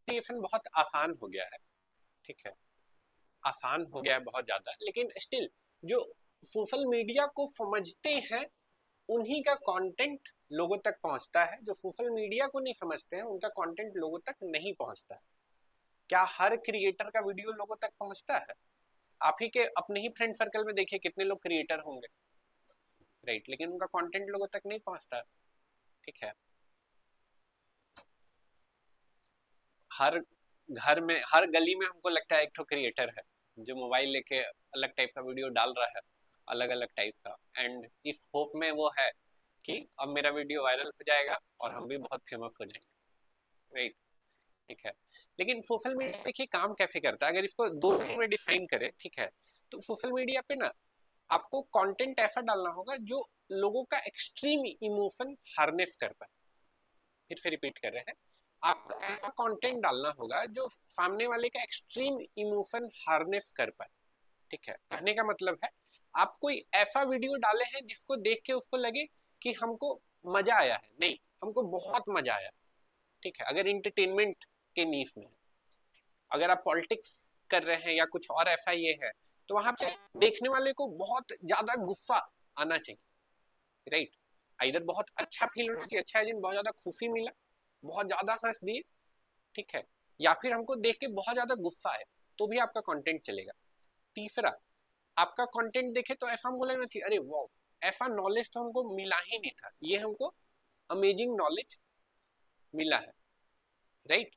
क्रिएशन बहुत आसान हो गया है, ठीक है, आसान हो गया है बहुत ज्यादा। लेकिन स्टिल जो सोशल मीडिया को समझते हैं उन्हीं का कंटेंट लोगों तक पहुंचता है, जो सोशल मीडिया को नहीं समझते हैं उनका कंटेंट लोगों तक नहीं पहुंचता है। क्या हर क्रिएटर का वीडियो लोगों तक पहुंचता है? आप ही के अपने ही फ्रेंड सर्कल में देखिए कितने लोग क्रिएटर होंगे, राइट, लेकिन उनका कंटेंट लोगों तक नहीं पहुंचता, ठीक है। हर घर में, हर गली में हमको लगता है एक तो क्रिएटर है जो मोबाइल लेके अलग टाइप का वीडियो डाल रहा है, अलग अलग टाइप का, एंड इस होप में वो है कि अब मेरा वीडियो वायरल हो जाएगा और हम भी बहुत फेमस हो जाएंगे, राइट, ठीक है। लेकिन सोशल मीडिया देखिए काम कैसे करता है, अगर इसको दो में डिफाइन करें, ठीक है, तो सोशल मीडिया पे ना आपको कंटेंट ऐसा डालना होगा जो लोगों का एक्सट्रीम इमोशन हार्नेस कर पाए। फिर से रिपीट कर रहे हैं, आपको ऐसा कंटेंट डालना होगा जो सामने वाले का एक्सट्रीम इमोशन हार्नेस कर पाए, ठीक है। कहने का मतलब है आप कोई ऐसा वीडियो डाले हैं जिसको देख के उसको लगे कि हमको मजा आया है, नहीं, हमको बहुत मजा आया, ठीक है, अगर इंटरटेनमेंट के नीस में। अगर आप पॉलिटिक्स कर रहे हैं या कुछ और ऐसा ये है, तो वहां पे देखने वाले को बहुत ज्यादा गुस्सा आना चाहिए, राइट, इधर बहुत अच्छा फील होना चाहिए, अच्छा है जिन बहुत ज्यादा खुशी मिला, बहुत ज्यादा हंस दिए, ठीक है, या फिर हमको देख के बहुत ज्यादा गुस्सा आया, तो भी आपका कंटेंट चलेगा। तीसरा, आपका कंटेंट देखे तो ऐसा हमको लगना चाहिए अरे वाह, ऐसा नॉलेज तो हमको मिला ही नहीं था, ये हमको अमेजिंग नॉलेज मिला है, राइट,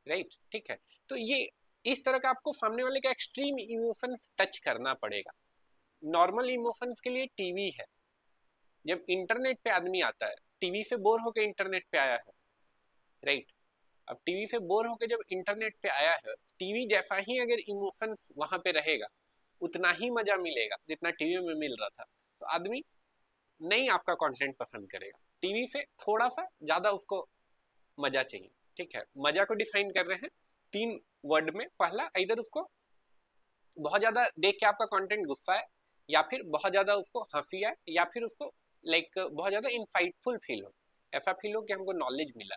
राइट, ठीक है। तो ये इस तरह का आपको सामने वाले का एक्सट्रीम इमोशंस टच करना पड़ेगा। नॉर्मल इमोशंस के लिए टीवी है, जब इंटरनेट पे आदमी आता है, टीवी से बोर होकर इंटरनेट पे आया है, राइट, अब टीवी से बोर होकर जब इंटरनेट पे आया है, टीवी जैसा ही अगर इमोशंस वहां पे रहेगा उतना ही मजा मिलेगा जितना टीवी में मिल रहा था, तो आदमी नहीं आपका कंटेंट पसंद करेगा, टीवी से थोड़ा सा ज्यादा उसको मजा चाहिए, ठीक है। मजा को डिफाइन कर रहे हैं तीन वर्ड में, पहला इधर उसको बहुत ज्यादा देख के आपका कंटेंट गुस्सा है, या फिर बहुत ज्यादा उसको हंसी है, या फिर उसको लाइक बहुत ज्यादा इंसाइटफुल फील हो, ऐसा फील हो कि हमको नॉलेज मिला,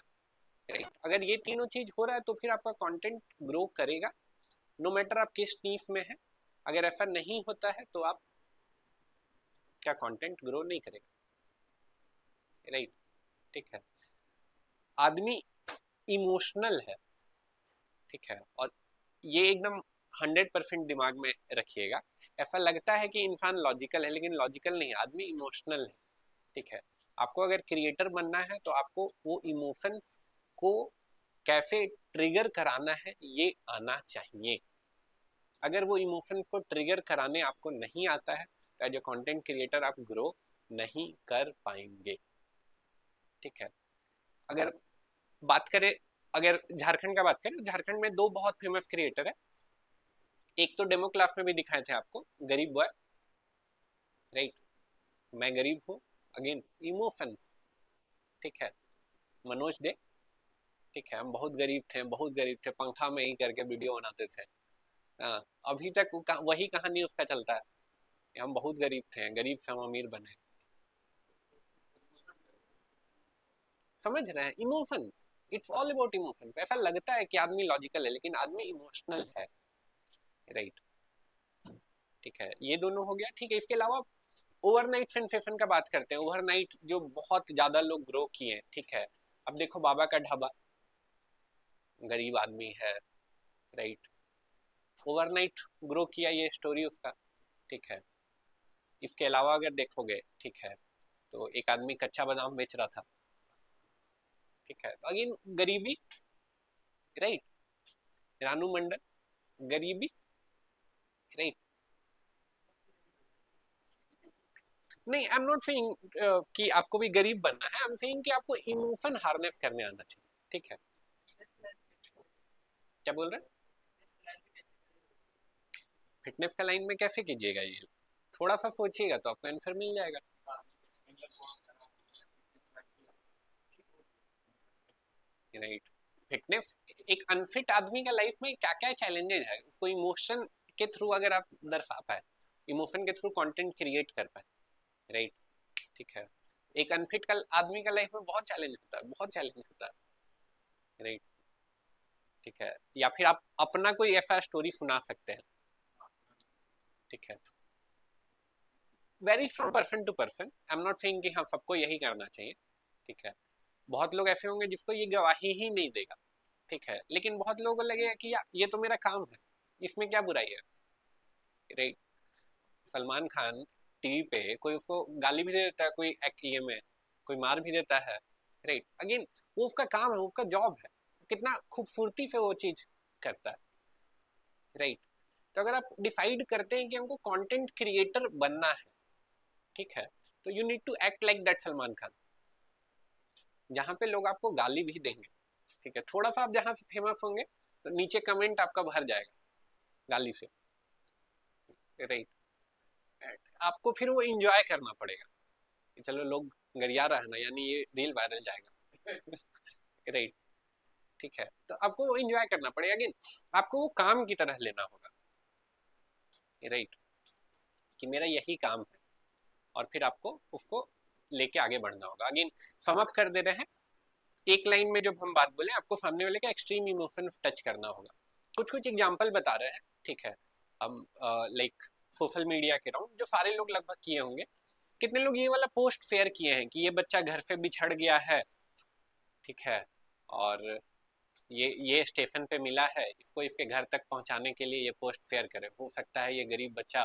राइट। अगर ये तीनों चीज हो रहा है तो फिर आपका कंटेंट ग्रो करेगा, नो मैटर आप किस नीश में है। अगर ऐसा नहीं होता है तो आप क्या कंटेंट ग्रो नहीं करेगा, राइट, ठीक है। आदमी इमोशनल है, ठीक है, और ये एकदम 100% दिमाग में रखिएगा। ऐसा लगता है कि इंसान लॉजिकल है, लेकिन लॉजिकल नहीं, आदमी इमोशनल है, ठीक है। आपको अगर क्रिएटर बनना है तो आपको वो इमोशंस को कैसे ट्रिगर कराना है ये आना चाहिए। अगर वो इमोशंस को ट्रिगर कराने आपको नहीं आता है तो एज ए कंटेंट क्रिएटर आप ग्रो नहीं कर पाएंगे, ठीक है। अगर बात करें, अगर झारखंड का बात करें, झारखंड में दो बहुत फेमस क्रिएटर है, एक तो डेमो क्लास में भी दिखाए थे आपको, गरीब बॉय, राइट, मैं गरीब हूँ, अगेन इमोशंस, ठीक है। मनोज डे, ठीक है, हम बहुत गरीब थे, बहुत गरीब थे, पंखा में ही करके वीडियो बनाते थे, हाँ, अभी तक वही कहानी उसका चलता है, हम बहुत गरीब थे, गरीब से हम अमीर बने, समझ रहे हैं, emotions, it's all about emotions. ऐसा लगता है कि आदमी लॉजिकल है लेकिन आदमी इमोशनल है, राइट, ठीक है, ये दोनों हो गया, ठीक है। इसके अलावा ओवरनाइट सेंसेशन का बात करते हैं, ओवरनाइट जो बहुत ज्यादा लोग ग्रो किए, ठीक है। अब देखो बाबा का ढाबा, गरीब आदमी है, राइट, ओवरनाइट ग्रो किया, ये स्टोरी उसका, ठीक है। इसके अलावा अगर देखोगे, ठीक है, तो एक आदमी कच्चा बादाम बेच रहा था, ठीक है, तो अगेन गरीबी, राइट, रानू मंडल, गरीबी, राइट, नहीं, आई एम नॉट सेइंग कि आपको भी गरीब बनना है, आई एम सेइंग कि आपको इमोशन हार्नेस करने आना चाहिए, ठीक है। क्या बोल रहे हैं? फिटनेस का लाइन में कैसे कीजिएगा ये, थोड़ा सा सोचिएगा तो आपको आंसर मिल जाएगा। राइट, फिटनेस, एक अनफिट आदमी का लाइफ में क्या क्या चैलेंजेस है उसको इमोशन के थ्रू अगर आप दर्शा पाए, इमोशन के थ्रू कंटेंट क्रिएट कर पाए, राइट, ठीक है। एक अनफिट का आदमी का लाइफ में बहुत चैलेंज होता है, बहुत चैलेंज होता है, राइट, ठीक है। या फिर आप अपना कोई ऐसा स्टोरी सुना सकते हैं, ठीक है। Very from person to person, I am not saying कि हाँ सबको यही करना चाहिए, ठीक है। बहुत लोग ऐसे होंगे जिसको ये गवाही ही नहीं देगा, ठीक है, लेकिन बहुत लोगों को लगेगा कि यार ये तो मेरा काम है, इसमें क्या बुराई है, राइट। सलमान खान टीवी पे कोई उसको गाली भी दे देता है, कोई ये में कोई मार भी देता है, राइट, अगेन वो उसका काम है, उसका जॉब है, कितना खूबसूरती से वो चीज करता है, राइट। तो अगर आप डिसाइड करते हैं कि हमको कंटेंट क्रिएटर बनना है, ठीक है, तो you need to act like that Salman Khan, जहाँ पे लोग आपको गाली भी देंगे, ठीक है, थोड़ा सा आप जहाँ से फेमस होंगे तो नीचे कमेंट आपका भर जाएगा गाली से, राइट। आपको फिर वो एंजॉय करना पड़ेगा कि चलो लोग गरिया रहा है ना, यानी ये रील वायरल जाएगा, राइट, ठीक है। तो आपको वो एंजॉय करना पड़ेगा, अगेन आपको वो काम की तरह लेना होगा, राइट, कि मेरा यही काम है, और फिर आपको उसको लेके आगे बढ़ना होगा। अगेन समाप्त कर दे रहे हैं, एक लाइन में जब हम बात बोले, आपको सामने वाले का एक्सट्रीम इमोशन टच करना होगा। कुछ कुछ एग्जांपल बता रहे हैं, ठीक है। हम लाइक सोशल मीडिया के राउंड जो सारे लोग लगभग किए होंगे, कितने लोग ये वाला पोस्ट शेयर किए हैं कि ये बच्चा घर से बिछड़ गया है, ठीक है, और ये स्टेशन पे मिला है, इसको इसके घर तक पहुंचाने के लिए ये पोस्ट शेयर करे, हो सकता है ये गरीब बच्चा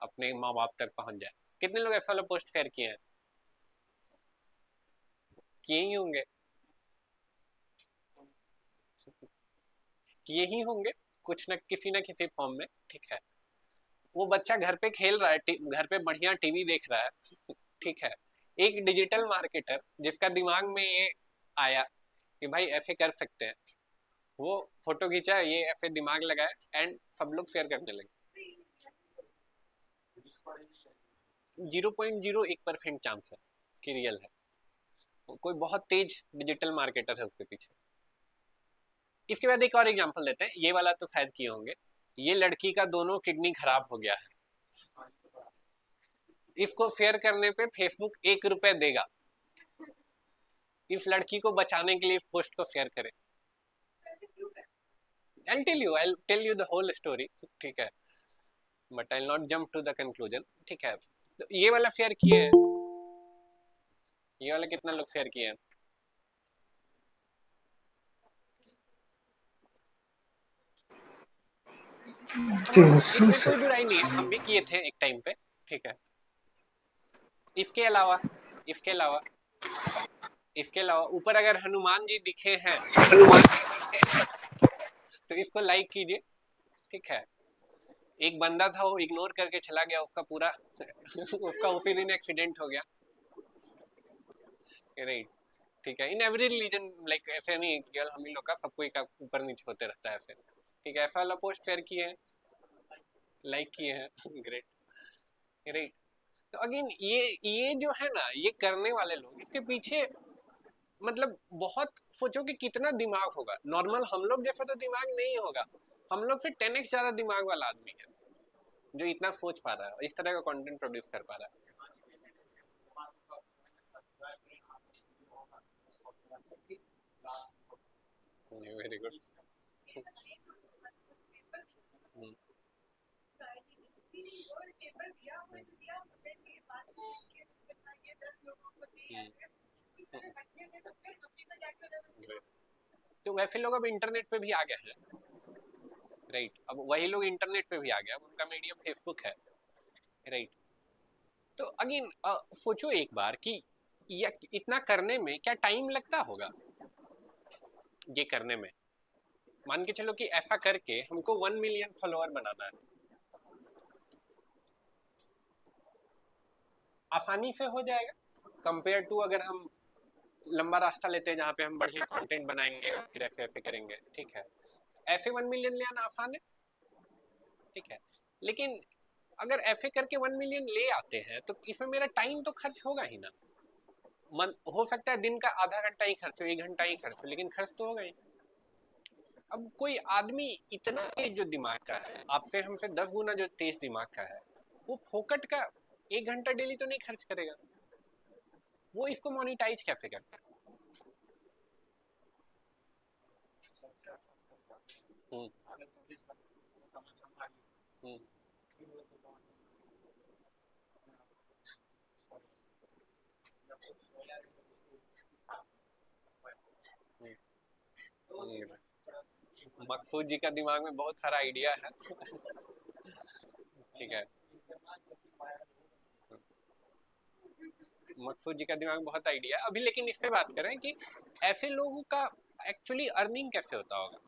अपने माँ बाप तक पहुंच जाए। कितने लोग ऐसा वाला पोस्ट शेयर किए हैं? किए ही होंगे, किए ही होंगे कुछ न किसी फॉर्म में, ठीक है। वो बच्चा घर पे खेल रहा है, घर पे बढ़िया टीवी देख रहा है, ठीक है। एक डिजिटल मार्केटर जिसका दिमाग में ये आया कि भाई ऐसे कर सकते हैं, वो फोटो खींचा, ये ऐसे दिमाग लगाया एंड सब लोग शेयर करने लगे। 0.01% चांस है कि रियल है, कोई बहुत तेज डिजिटल मार्केटर है उसके पीछे। इसके बाद एक और एग्जांपल देते हैं, ये वाला तो शायद किए होंगे। ये लड़की का दोनों किडनी खराब हो गया है, इसको शेयर करने पे फेसबुक 1 रुपए देगा, इस लड़की को बचाने के लिए इस पोस्ट को शेयर करें। I'll tell you the whole story, ठीक है, but I'll not jump to the conclusion, ठीक है। तो ये वाला शेयर किए हैं, ये वाला कितना लोग शेयर किए हैं? इसमें कोई बुराई नहीं है, हम भी किए थे एक टाइम पे, ठीक है। इसके अलावा इसके अलावा इसके अलावा ऊपर अगर हनुमान जी दिखे हैं तो इसको लाइक कीजिए, ठीक है। एक बंदा था वो इग्नोर करके चला गया, उसका पूरा उसका उसी दिन एक्सीडेंट हो गया, राइट, ठीक है। इन एवरी रिलीजन लाइक ऐसे नहीं केवल हम ही लोग का, सब कोई का ऊपर नीचे होते रहता है ऐसे, ठीक है। ऐसा वाला पोस्ट शेयर किए हैं, लाइक किए हैं, ग्रेट, राइट। तो अगेन ये जो है ना, ये करने वाले लोग, इसके पीछे मतलब बहुत सोचो कि कितना दिमाग होगा। नॉर्मल हम लोग जैसा तो दिमाग नहीं होगा, हम लोग से 10x ज्यादा दिमाग वाला आदमी है जो इतना सोच पा रहा है, इस तरह का कंटेंट प्रोड्यूस कर पा रहा है। Very good. तो वैसे लोग अब इंटरनेट पे भी आ गए हैं, राइट। अब वही लोग इंटरनेट पे भी आ गए, अब उनका मीडियम फेसबुक है, राइट। तो अगेन सोचो एक बार कि इतना करने में क्या टाइम लगता होगा, ये करने में। मान के चलो कि ऐसा करके हमको 1 मिलियन फॉलोअर बनाना है, आसानी से हो जाएगा कंपेयर टू अगर हम लंबा रास्ता लेते हैं जहाँ पे हम बढ़िया कंटेंट बनाएंगे फिर ऐसे ऐसे करेंगे, ठीक है। ऐसे 1 मिलियन ले आना आसान है, ठीक है, लेकिन अगर ऐसे करके 1 मिलियन ले आते हैं तो इसमें मेरा टाइम तो खर्च होगा ही ना। मन हो सकता है दिन का आधा घंटा ही खर्च हो, 1 घंटा ही खर्च हो, लेकिन खर्च तो होगा ही। अब कोई आदमी इतना तेज जो दिमाग का है, आपसे हमसे 10 गुना जो तेज दिमाग का है, वो फोकट का 1 घंटा डेली तो नहीं खर्च करेगा। वो इसको मोनिटाइज कैसे करता है? हम्म, हम्म, मकसूद जी का दिमाग में बहुत सारा आइडिया है ठीक है, मकसूद जी का दिमाग में बहुत आइडिया है अभी, लेकिन इससे बात करें कि ऐसे लोगों का एक्चुअली अर्निंग कैसे होता होगा।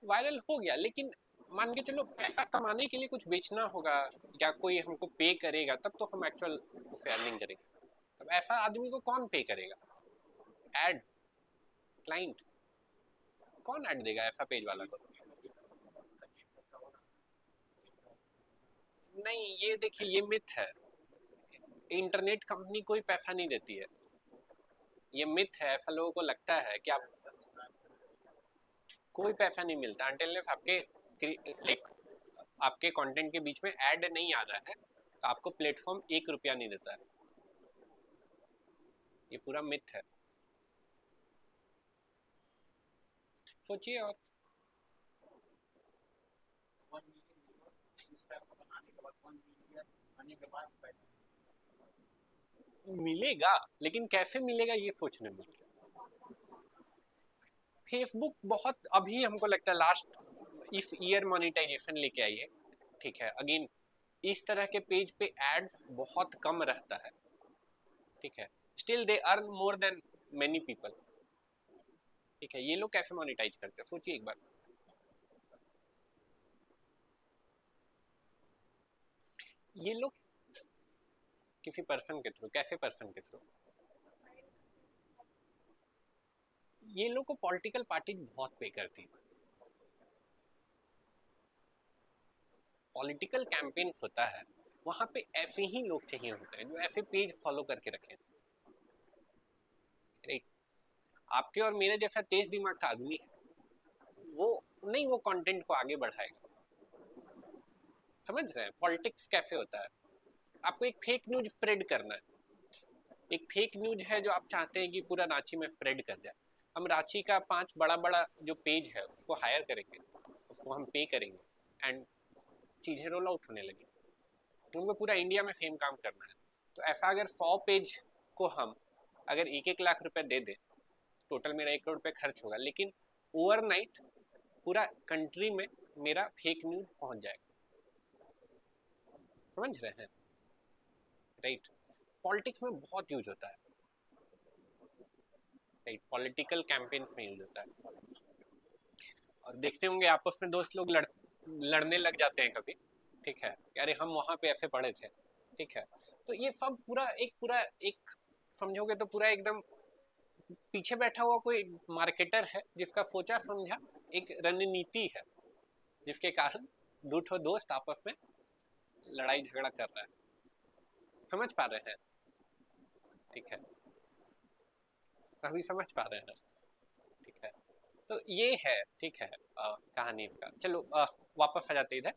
वायरल हो गया, लेकिन मान के चलो पैसा कमाने के लिए कुछ बेचना होगा या कोई हमको पे करेगा तब तो हम एक्चुअल उसे अर्निंग करेंगे। तब ऐसा आदमी को कौन पे करेगा? एड, क्लाइंट, कौन ऐड देगा ऐसा पेज वाला को? नहीं, ये देखिए ये मिथ है, इंटरनेट कंपनी कोई पैसा नहीं देती है, ये मिथ है। ऐसा लोगों को लगता है कि आप कोई पैसा नहीं मिलता अनटिल आपके कंटेंट के बीच में ऐड नहीं आ रहा है तो आपको प्लेटफॉर्म 1 रुपया नहीं देता है। ये पूरा मिथ है, सोचिए। और मिलेगा, लेकिन कैसे मिलेगा ये सोचने में। फेसबुक बहुत अभी हमको लगता है लास्ट इस ईयर मोनेटाइजेशन लेके आई है, ठीक है। अगेन इस तरह के पेज पे एड्स बहुत कम रहता है, ठीक है। Still they earn more than many people, ठीक है। ये लोग कैसे मोनेटाइज करते हैं सोचिए एक बार। ये लोग किसी पर्सन के थ्रू, कैसे पर्सन के थ्रू? ये लोग को पॉलिटिकल पार्टी बहुत पे करती है। पॉलिटिकल कैंपेन होता है वहां पे ऐसे ही लोग चाहिए होते हैं जो ऐसे पेज फॉलो करके रखें, राइट। आपके और मेरे जैसा तेज दिमाग का आदमी है वो नहीं, वो कंटेंट को आगे बढ़ाएगा। समझ रहे हैं पॉलिटिक्स कैसे होता है? आपको एक फेक न्यूज स्प्रेड करना है, एक फेक न्यूज है जो आप चाहते हैं कि पूरा रांची में स्प्रेड कर जाए। हम रांची का 5 बड़ा बड़ा जो पेज है उसको हायर करेंगे, उसको हम पे करेंगे एंड चीज़ें रोल आउट होने लगी। उनको पूरा इंडिया में सेम काम करना है। तो ऐसा अगर 100 पेज को हम अगर 1-1 लाख रुपए दे दें, टोटल मेरा 1 करोड़ रुपए खर्च होगा, लेकिन ओवरनाइट पूरा कंट्री में मेरा फेक न्यूज पहुंच जाएगा। समझ रहे हैं, राइट। पॉलिटिक्स में बहुत यूज होता है, राइट। पॉलिटिकल कैंपेन्स में यूज होता है। और देखते होंगे आपस में दोस्त लोग लड़ने लग जाते हैं कभी, ठीक है, अरे हम वहां पे ऐसे पढ़े थे, ठीक है। तो ये सब पूरा एक समझोगे तो पूरा एकदम पीछे बैठा हुआ कोई मार्केटर है जिसका सोचा समझा एक रणनीति है, जिसके कारण दो ठो दोस्त आपस में लड़ाई झगड़ा कर रहा है। समझ पा रहे हैं, ठीक है, अभी समझ पा रहे हैं, ठीक है। तो ये है, ठीक है, कहानी इसका। चलो वापस आ जाते इधर।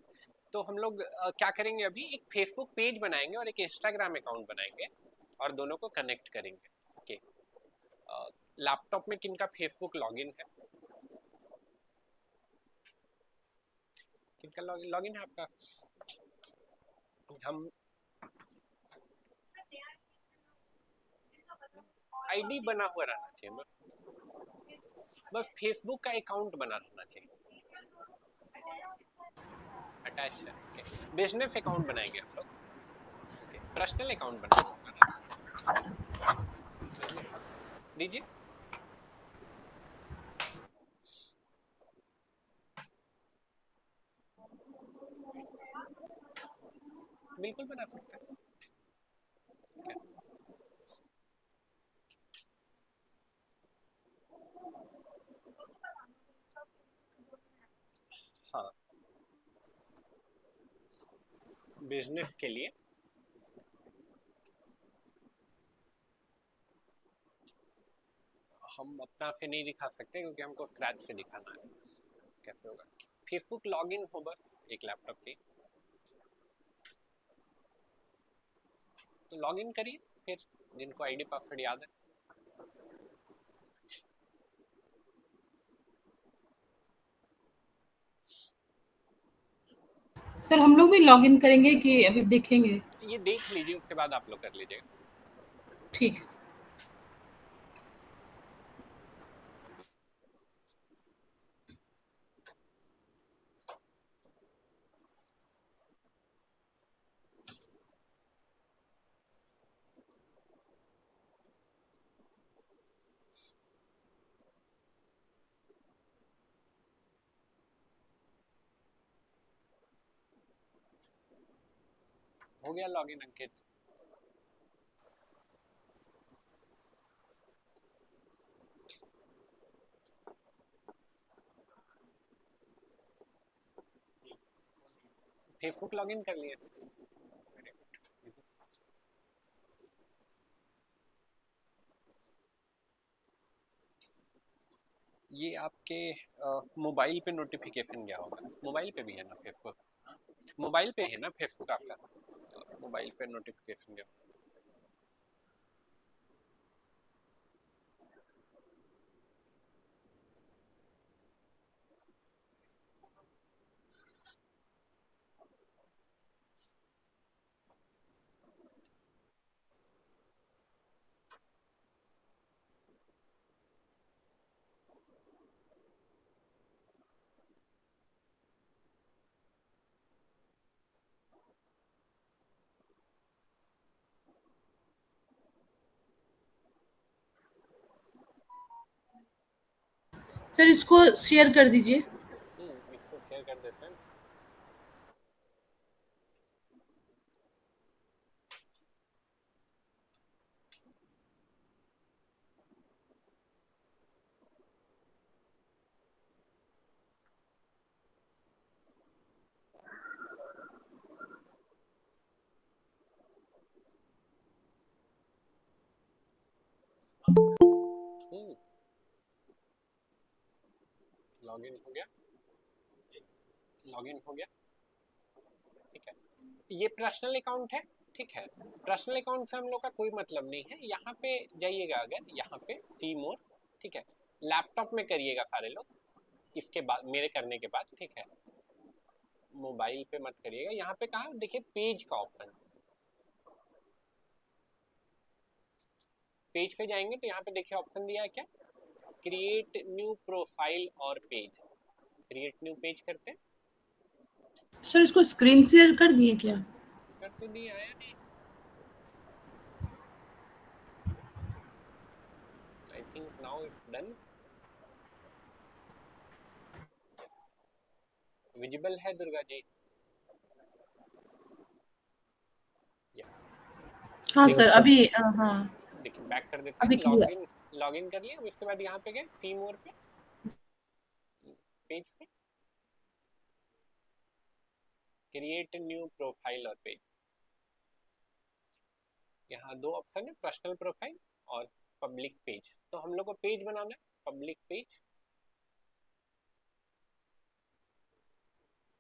तो हम लोग क्या करेंगे, अभी एक फेसबुक पेज बनाएंगे और एक इंस्टाग्राम अकाउंट बनाएंगे और दोनों को कनेक्ट करेंगे, ओके। लैपटॉप में किनका फेसबुक लॉगिन है? किनका लॉगिन है आपका? हम आईडी बना हुआ रहना चाहिए, बस फेसबुक का अकाउंट बना रहना चाहिए, अटैच है, ओके। बिजनेस अकाउंट बनाएंगे हम लोग, पर्सनल अकाउंट बनाना दीजिए। बिल्कुल बना सकते हैं। ठीक है, हाँ, बिजनेस के लिए हम अपना से नहीं दिखा सकते क्योंकि हमको स्क्रैच से दिखाना है। कैसे होगा? फेसबुक लॉगिन हो बस एक लैपटॉप की, तो लॉगिन करिए फिर, जिनको आईडी पासवर्ड याद है। सर हम लोग भी लॉगिन करेंगे कि अभी देखेंगे? ये देख लीजिए, उसके बाद आप लोग कर लीजिएगा। ठीक है। हो गया लॉगिन अंकित? फेसबुक लॉगिन कर लिए? ये आपके मोबाइल पे नोटिफिकेशन गया होगा। मोबाइल पे भी है ना फेसबुक? मोबाइल पे है ना फेसबुक आपका? मोबाइल पे नोटिफिकेशन गया। सर इसको शेयर कर दीजिए। इसको शेयर कर देते हैं। लॉगिन हो गया, लॉगिन हो गया। ठीक है, ये पर्सनल अकाउंट है। ठीक है, पर्सनल अकाउंट से हम लोग का कोई मतलब नहीं है। यहाँ पे जाइएगा, अगर यहाँ पे सी मोर, ठीक है, लैपटॉप में करिएगा सारे लोग इसके बाद, मेरे करने के बाद। ठीक है, मोबाइल पे मत करिएगा। यहाँ पे कहा देखिए पेज का ऑप्शन, पेज पे जाएंगे तो यहाँ पे देखिए ऑप्शन दिया है क्या, क्रिएट न्यू प्रोफाइल और पेज। क्रिएट न्यू पेज करते हैं। सर इसको स्क्रीन शेयर कर दिए क्या? कर तो नहीं आया नहीं, I think now it's done. Visible है दुर्गा जी? यस। हाँ सर अभी हाँ देखिए बैक कर देते हैं। अभी क्लियर। लॉगिन, लॉगिन कर लिया। अब इसके बाद यहाँ पे गए सी मोर पे, पेज पे क्रिएट न्यू प्रोफाइल और पेज। यहाँ दो ऑप्शन है, पर्सनल प्रोफाइल और पब्लिक पेज। तो हम लोग को पेज बनाना है, पब्लिक पेज।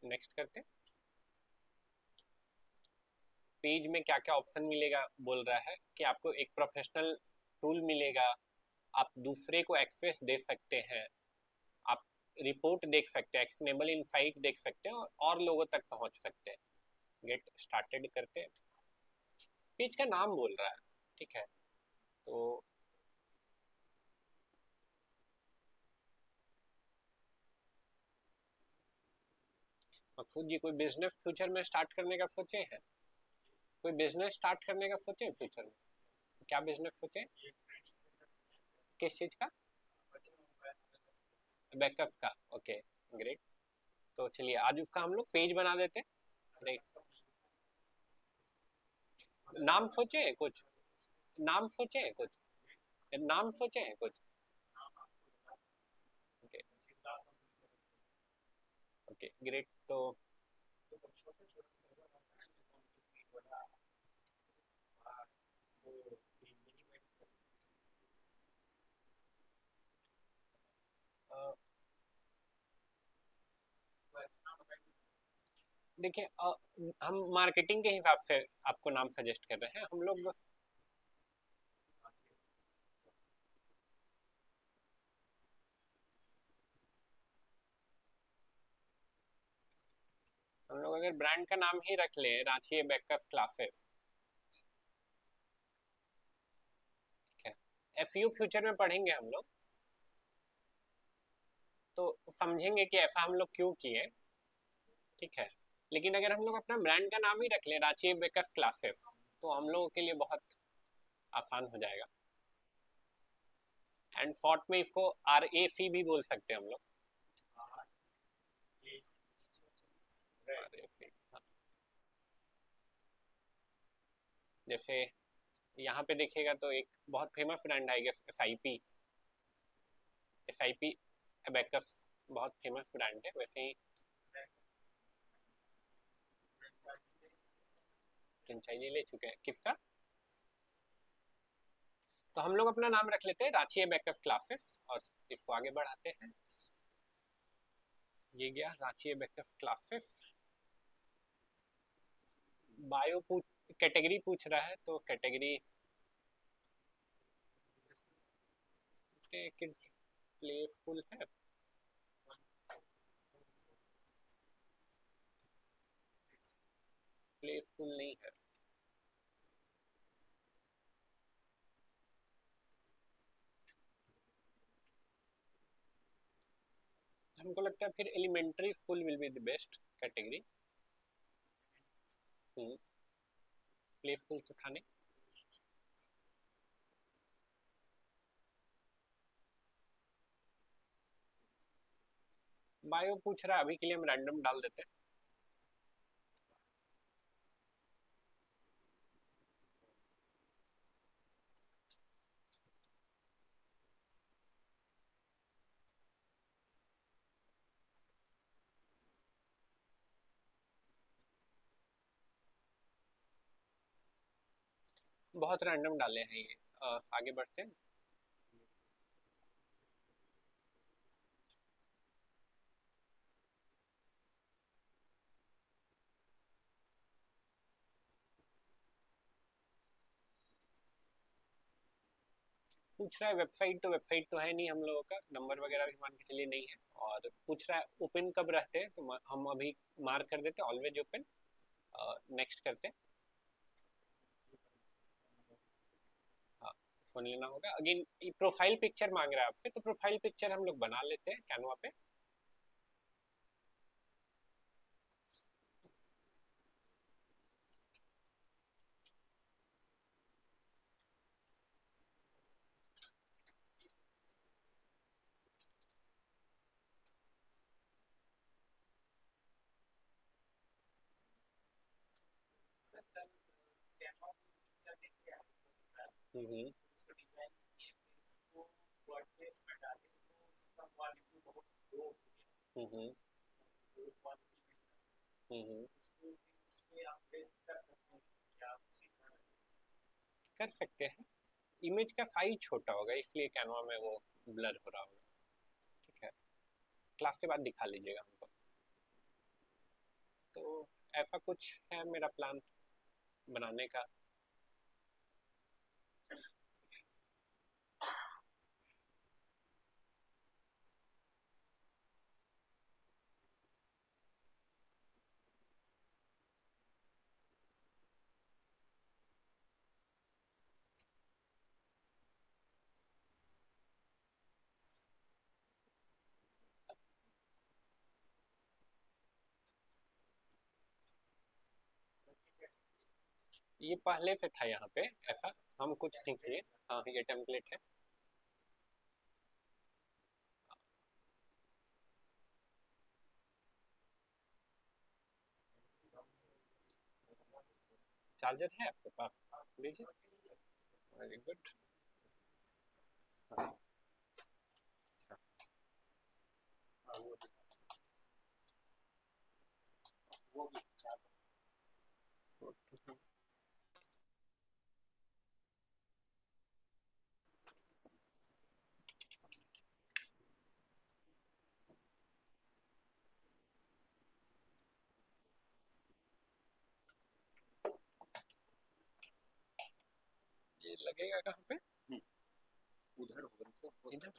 नेक्स्ट करते हैं। पेज में क्या क्या ऑप्शन मिलेगा बोल रहा है कि आपको एक प्रोफेशनल टूल मिलेगा, आप दूसरे को एक्सेस दे सकते हैं, आप रिपोर्ट देख सकते हैं, एक्शनेबल इनसाइट देख सकते हैं, और लोगों तक पहुंच सकते हैं। गेट स्टार्टेड करते हैं। पेज का नाम बोल रहा है। ठीक है, तो मकसूद जी कोई बिजनेस फ्यूचर में स्टार्ट करने का सोचे हैं? कोई बिजनेस स्टार्ट करने का सोचे फ्यूचर में? क्या बिजनेस सोचे? किस चीज का? बैकअप का। Okay, great. तो चलिए आज उसका हम लोग पेज बना देते हैं। राइट, नाम सोचे हैं कुछ, नाम सोचे हैं कुछ, नाम सोचे हैं कुछ। Okay okay great. तो अ, देखिए हम मार्केटिंग के हिसाब से आपको नाम सजेस्ट कर रहे हैं हम लोग अगर ब्रांड का नाम ही रख लें रांची एबेकस क्लासेस, ठीक है, एफयू फ्यूचर में पढ़ेंगे हम लोग तो समझेंगे कि ऐसा हम लोग क्यों किए, ठीक है। लेकिन अगर हम लोग अपना ब्रांड का नाम ही रख लें रांची एबेकस क्लासेस तो हम लोगों के लिए बहुत आसान हो जाएगा। एंड शॉर्ट में इसको RAC भी बोल सकते हैं हम लोग, RAC, हाँ। जैसे यहाँ पे देखिएगा तो एक बहुत फेमस ब्रांड आएगा SIP एबेकस, बहुत फेमस ब्रांड है। वैसे ही फ्रेंचाइजी ले चुके हैं किसका, तो हम लोग अपना नाम रख लेते हैं रांची एबेकस क्लासेस और इसको आगे बढ़ाते हैं। ये गया Ranchi abacus classes. Bio category पूछ रहा है तो कैटेगरी किड्स प्ले स्कूल है, प्ले स्कूल नहीं है। हमको लगता है फिर elementary school will be the best category. Play school तो था नहीं। बायो पूछ रहा है, अभी के लिए हम रैंडम डाल देते हैं। बहुत रैंडम डाले हैं ये। आगे बढ़ते हैं। पूछ रहा है वेबसाइट तो है नहीं हम लोगों का, नंबर वगैरह भी मान के चलिए नहीं है। और पूछ रहा है ओपन कब रहते हैं, तो हम अभी मार्क कर देते हैं ऑलवेज ओपन। नेक्स्ट करते हैं। हाँ, फोन लेना होगा अगेन। प्रोफाइल पिक्चर मांग रहा है आपसे, तो प्रोफाइल पिक्चर हम लोग बना लेते हैं कैनवा पे। हम्म हम्म हम्म कर सकते हैं। इमेज का साइज छोटा होगा इसलिए कैनवा में वो ब्लर हो रहा होगा, ठीक है। क्लास के बाद दिखा लीजिएगा हमको। तो ऐसा कुछ है मेरा प्लान बनाने का। ये पहले से था यहाँ पे, ऐसा हम कुछ नहीं किए। हाँ ये टेम्पलेट है। चार्जर है आपके पास? लीजिए। Very good. ये लगेगा कहाँ पे? उधर इधर।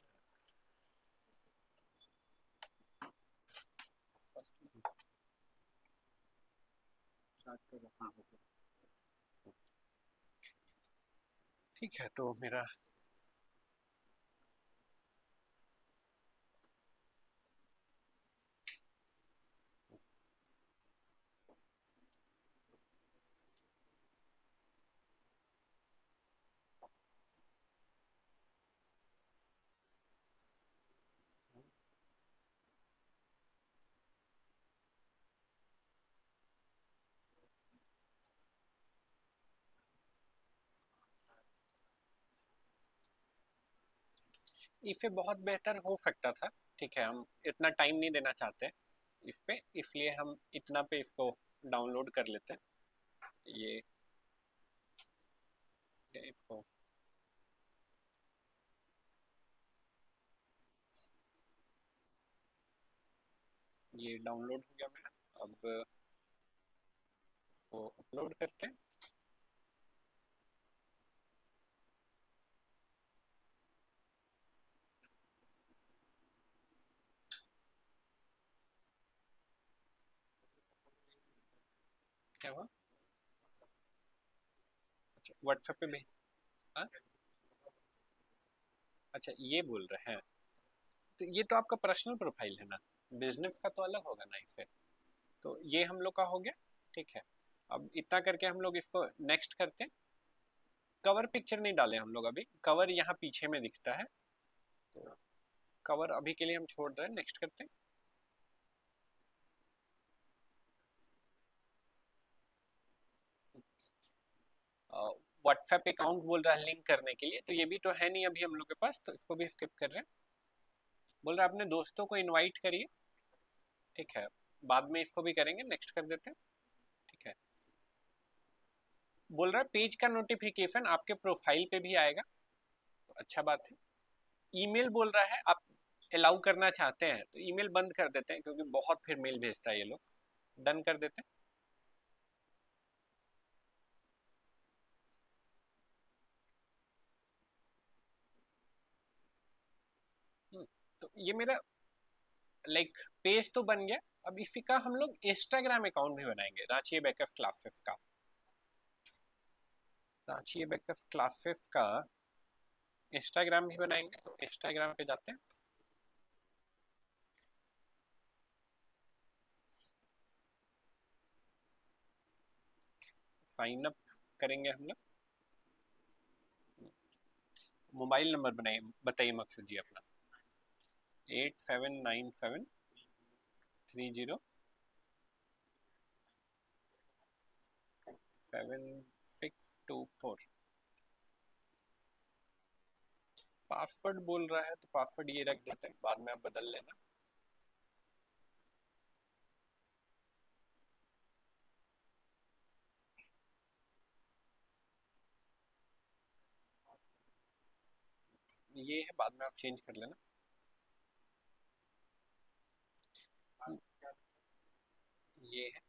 ठीक है, तो मेरा इसे बहुत बेहतर हो सकता था। ठीक है, हम इतना टाइम नहीं देना चाहते इस पे, इसलिए हम इतना पे इसको डाउनलोड कर लेते हैं। ये इसको ये डाउनलोड हो गया मेरा। अब इसको अपलोड करते हैं। क्या हुआ? अच्छा, व्हाट्सएप पे भेज। हाँ? अच्छा, ये बोल रहे हैं। तो ये तो आपका पर्सनल प्रोफाइल है ना, बिजनेस का तो अलग होगा ना इसे। तो ये हम लोग का हो गया। ठीक है, अब इतना करके हम लोग इसको नेक्स्ट करते हैं। कवर पिक्चर नहीं डाले हम लोग अभी, कवर यहाँ पीछे में दिखता है, तो कवर अभी के लिए हम छोड़ रहे हैं, नेक्स्ट करते हैं। व्हाट्सएप अकाउंट बोल रहा है लिंक करने के लिए, तो ये भी तो है नहीं अभी हम लोग के पास, तो इसको भी स्किप कर रहे हैं। बोल रहा है अपने दोस्तों को इनवाइट करिए। ठीक है, बाद में इसको भी करेंगे, नेक्स्ट कर देते हैं। ठीक है, बोल रहा है पेज का नोटिफिकेशन आपके प्रोफाइल पे भी आएगा, तो अच्छा बात है। ईमेल बोल रहा है आप अलाउ करना चाहते हैं तो ईमेल बंद कर देते हैं, क्योंकि बहुत फिर मेल भेजता है ये लोग। डन कर देते हैं। तो ये मेरा लाइक पेज तो बन गया। अब इसी का हम लोग इंस्टाग्राम अकाउंट भी बनाएंगे, रांची बैकअप क्लासेस का। रांची बैकअप क्लासेस का इंस्टाग्राम भी बनाएंगे, तो इंस्टाग्राम पे जाते हैं। साइन अप करेंगे हम लोग। मोबाइल नंबर बनाइए, बताइए मकसूद जी अपना। 8797307624। पासवर्ड बोल रहा है, तो पासवर्ड ये रख देते हैं, बाद में आप बदल लेना। ये है, बाद में आप चेंज कर लेना। ये है।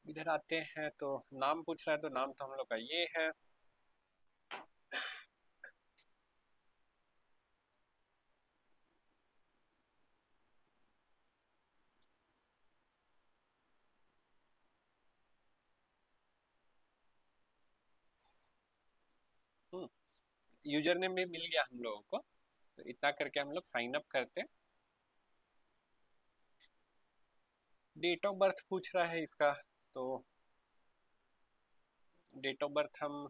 इधर आते हैं तो नाम पूछ रहा है, तो नाम तो हम लोग का ये है। यूजर नेम भी मिल गया हम लोगों को, तो इतना करके हम लोग साइन अप करते हैं। डेट ऑफ बर्थ पूछ रहा है इसका, तो डेट ऑफ बर्थ हम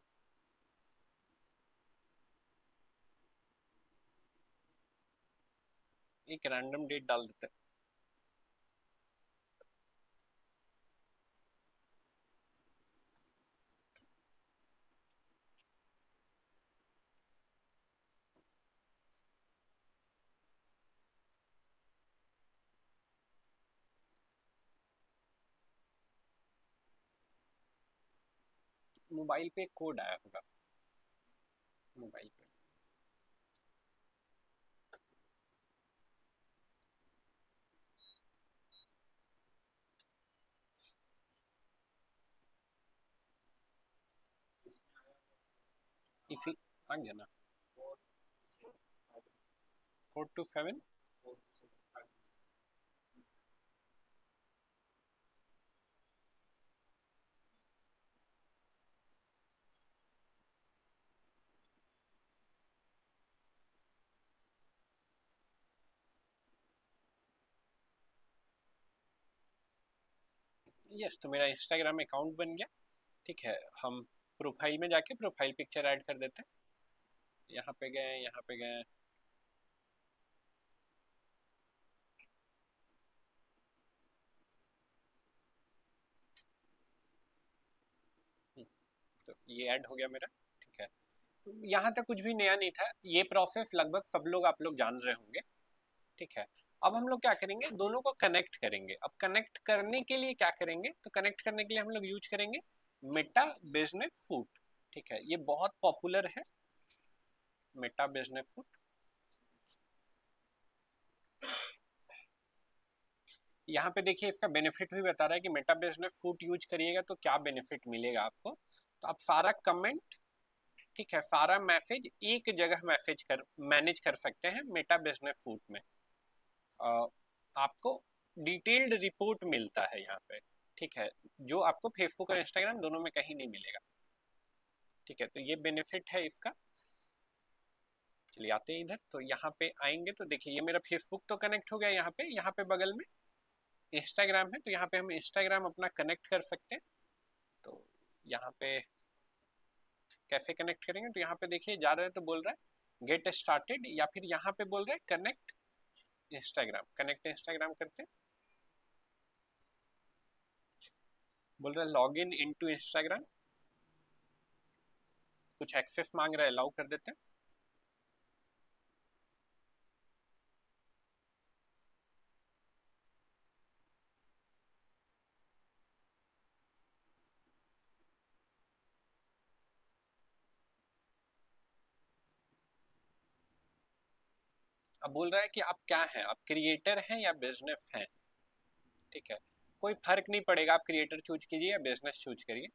एक रैंडम डेट डाल देते हैं। मोबाइल पे कोड आया होगा, मोबाइल पे। इसी आ गया ना, 427। यस, तो मेरा इंस्टाग्राम अकाउंट बन गया। ठीक है, हम प्रोफाइल में जाके प्रोफाइल पिक्चर ऐड कर देते हैं। यहाँ पे गए, यहाँ पे गए, तो ये ऐड हो गया मेरा। ठीक है, तो यहाँ तक कुछ भी नया नहीं था, ये प्रोसेस लगभग सब लोग, आप लोग जान रहे होंगे। ठीक है, अब हम लोग क्या करेंगे, दोनों को कनेक्ट करेंगे। अब कनेक्ट करने के लिए क्या करेंगे, तो कनेक्ट करने के लिए हम लोग यूज करेंगे मेटा बिजनेस सूट। ठीक है, ये बहुत पॉपुलर है, मेटा बिजनेस सूट। यहाँ पे देखिए, इसका बेनिफिट भी बता रहा है कि मेटा बिजनेस सूट यूज करिएगा तो क्या बेनिफिट मिलेगा आपको। तो आप सारा कमेंट, ठीक है, सारा मैसेज एक जगह मैसेज कर मैनेज कर सकते हैं मेटा बिजनेस सूट में। आपको डिटेल्ड रिपोर्ट मिलता है यहाँ पे। ठीक है, जो आपको फेसबुक और इंस्टाग्राम दोनों में कहीं नहीं मिलेगा। ठीक है, तो ये बेनिफिट है इसका। चलिए आते हैं इधर, तो यहाँ पे आएंगे तो देखिए, ये मेरा फेसबुक तो कनेक्ट हो गया। यहाँ पे बगल में इंस्टाग्राम है, तो यहाँ पे हम इंस्टाग्राम अपना कनेक्ट कर सकते हैं। तो यहाँ पे कैसे कनेक्ट करेंगे, तो यहाँ पे देखिए जा रहे हैं तो बोल रहा है गेट स्टार्टेड, या फिर यहाँ पे बोल रहा है कनेक्ट इंस्टाग्राम। कनेक्ट इंस्टाग्राम करते हैं, बोल रहा है लॉग इन इनटू इंस्टाग्राम, कुछ एक्सेस मांग रहा है, अलाउ कर देते हैं। अब बोल रहा है कि आप क्या हैं, आप क्रिएटर हैं या बिजनेस हैं। ठीक है, कोई फर्क नहीं पड़ेगा, आप क्रिएटर चूज कीजिए या बिजनेस चूज करिए।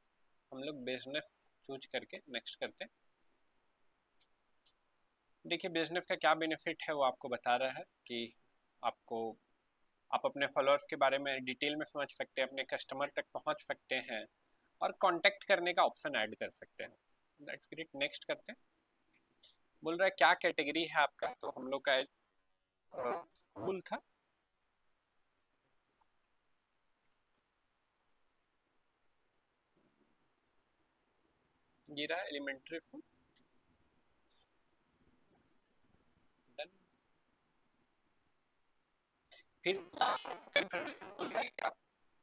हम लोग बिजनेस चूज करके नेक्स्ट करते हैं। देखिए, बिजनेस का क्या बेनिफिट है वो आपको बता रहा है कि आपको, आप अपने फॉलोअर्स के बारे में डिटेल में समझ सकते हैं, अपने कस्टमर तक पहुंच सकते हैं, और कांटेक्ट करने का ऑप्शन ऐड कर सकते हैं। दैट्स ग्रेट, नेक्स्ट करते हैं। बोल रहा है क्या कैटेगरी है आपका, तो हम लोग का स्कूल था। ये रहा एलिमेंट्री स्कूल, डन। फिर कंफर्मेशन बोल रहा है कि आप